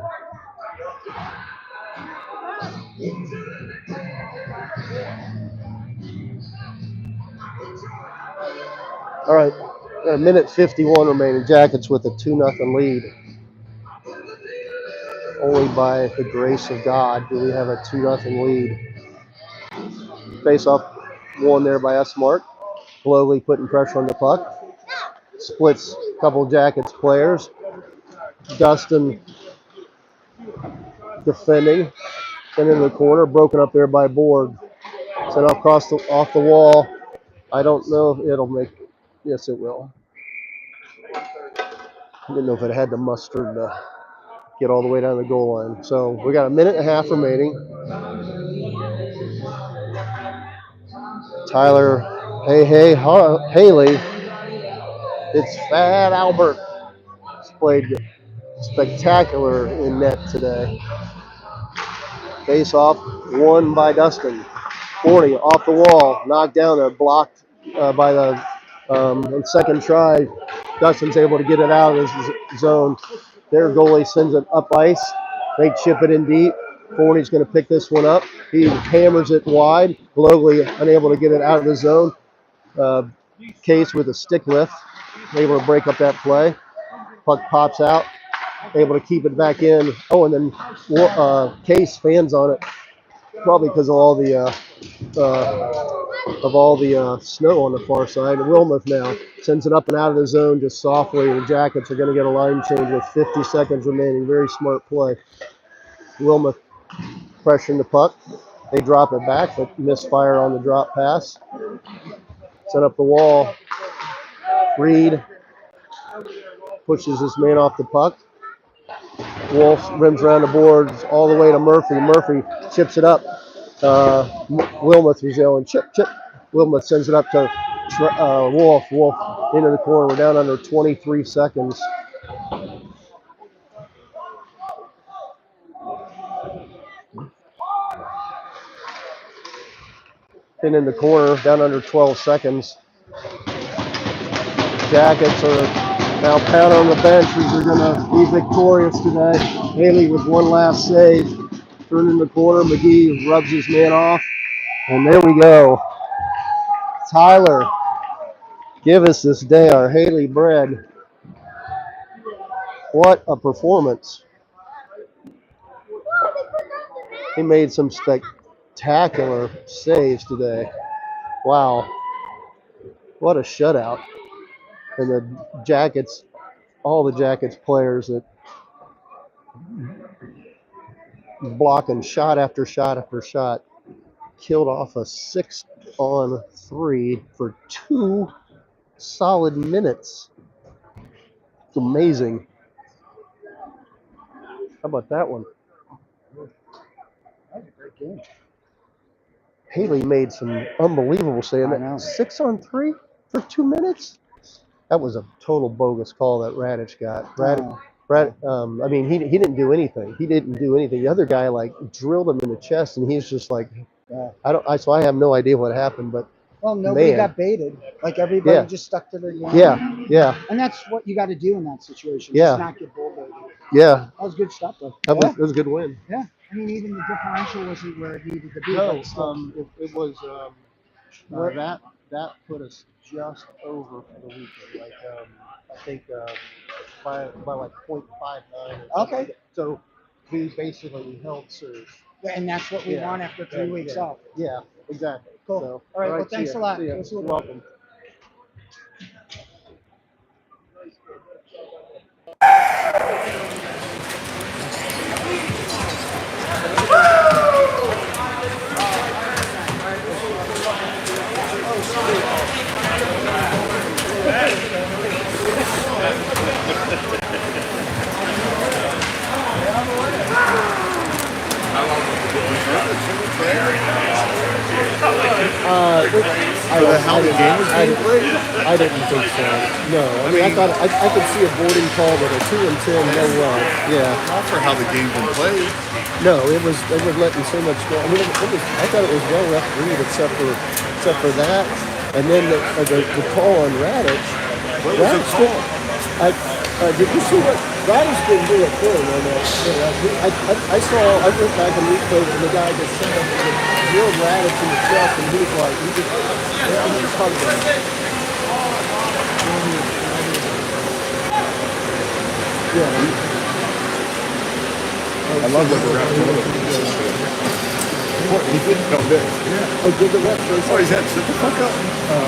All right, got a minute 51 remaining. Jackets with a 2-0 lead. Only by the grace of God do we have a 2-0 lead. Face off won there by Esmark. Slowly putting pressure on the puck. Splits a couple Jackets players. Dustin defending. Sent into the corner. Broken up there by Borg. Sent off the wall. I don't know if it'll make. Yes, it will. I didn't know if it had to muster to get all the way down the goal line. So we got a minute and a half remaining. Tyler, Haley. It's Fat Albert. He's played spectacular in net today. Face off, won by Dustin. 40 off the wall, knocked down there, blocked by the on second try. Dustin's able to get it out of his zone. Their goalie sends it up ice. They chip it in deep. Forney's going to pick this one up. He hammers it wide. Globally unable to get it out of the zone. Case with a stick lift, able to break up that play. Puck pops out, able to keep it back in. Oh, and then Case fans on it, probably because of all the snow on the far side. Wilmoth now sends it up and out of the zone just softly. The Jackets are going to get a line change with 50 seconds remaining. Very smart play. Wilmoth pressuring the puck. They drop it back, but misfire on the drop pass. Set up the wall. Reed pushes his man off the puck. Wolf rims around the boards all the way to Murphy. Murphy chips it up. Wilmoth was yelling, chip. Wilmoth sends it up to Wolf. Wolf into the corner. We're down under 23 seconds. In the corner, down under 12 seconds. Jackets are now pounding on the bench. They're going to be victorious today. Haley with one last save. Turned in the corner. McGee rubs his man off. And there we go. Tyler, give us this day our Haley bread. What a performance. He made some spectacular saves today. Wow. What a shutout. And the Jackets, all the Jackets players that blocking shot after shot after shot, killed off a 6-on-3 for 2 solid minutes. It's amazing. How about that one? That was a great game. Haley made some unbelievable saves. 6-on-3 for 2 minutes? That was a total bogus call that Radich got. I mean, he didn't do anything. The other guy like drilled him in the chest, and he's just like, So I have no idea what happened, but nobody got baited. Like everybody just stuck to their game. Yeah. And that's what you got to do in that situation. Yeah. Just not get bull baited. Yeah. That was good stuff, though. That was a good win. Yeah. I mean, even the differential wasn't where it needed to be. No, but still. it was that put us just over for the weekend. Like I think by like 0.59 or something. Okay. So we basically held serve. And that's what we want after 3 weeks off. Yeah, exactly. Cool. So, all right. Well, thanks a lot. See ya. You're welcome. how the game was being played? I didn't think so. No, I mean I thought I could see a boarding call with a 2 and 10 no run. Yeah. Not for how the game's been played. No, they were letting so much go. I mean, I thought it was well refereed except for that, and then the call on Radic. What was the call? Did you see what Radic's didn't do a thing on that? I went back and replayed, and the guy just said real Radic in the chest, and he was like, he just hugged him. Yeah. I love what the ref told him. He didn't come there. Oh, did the ref say something? Oh, he said, "Shut the fuck up." Oh.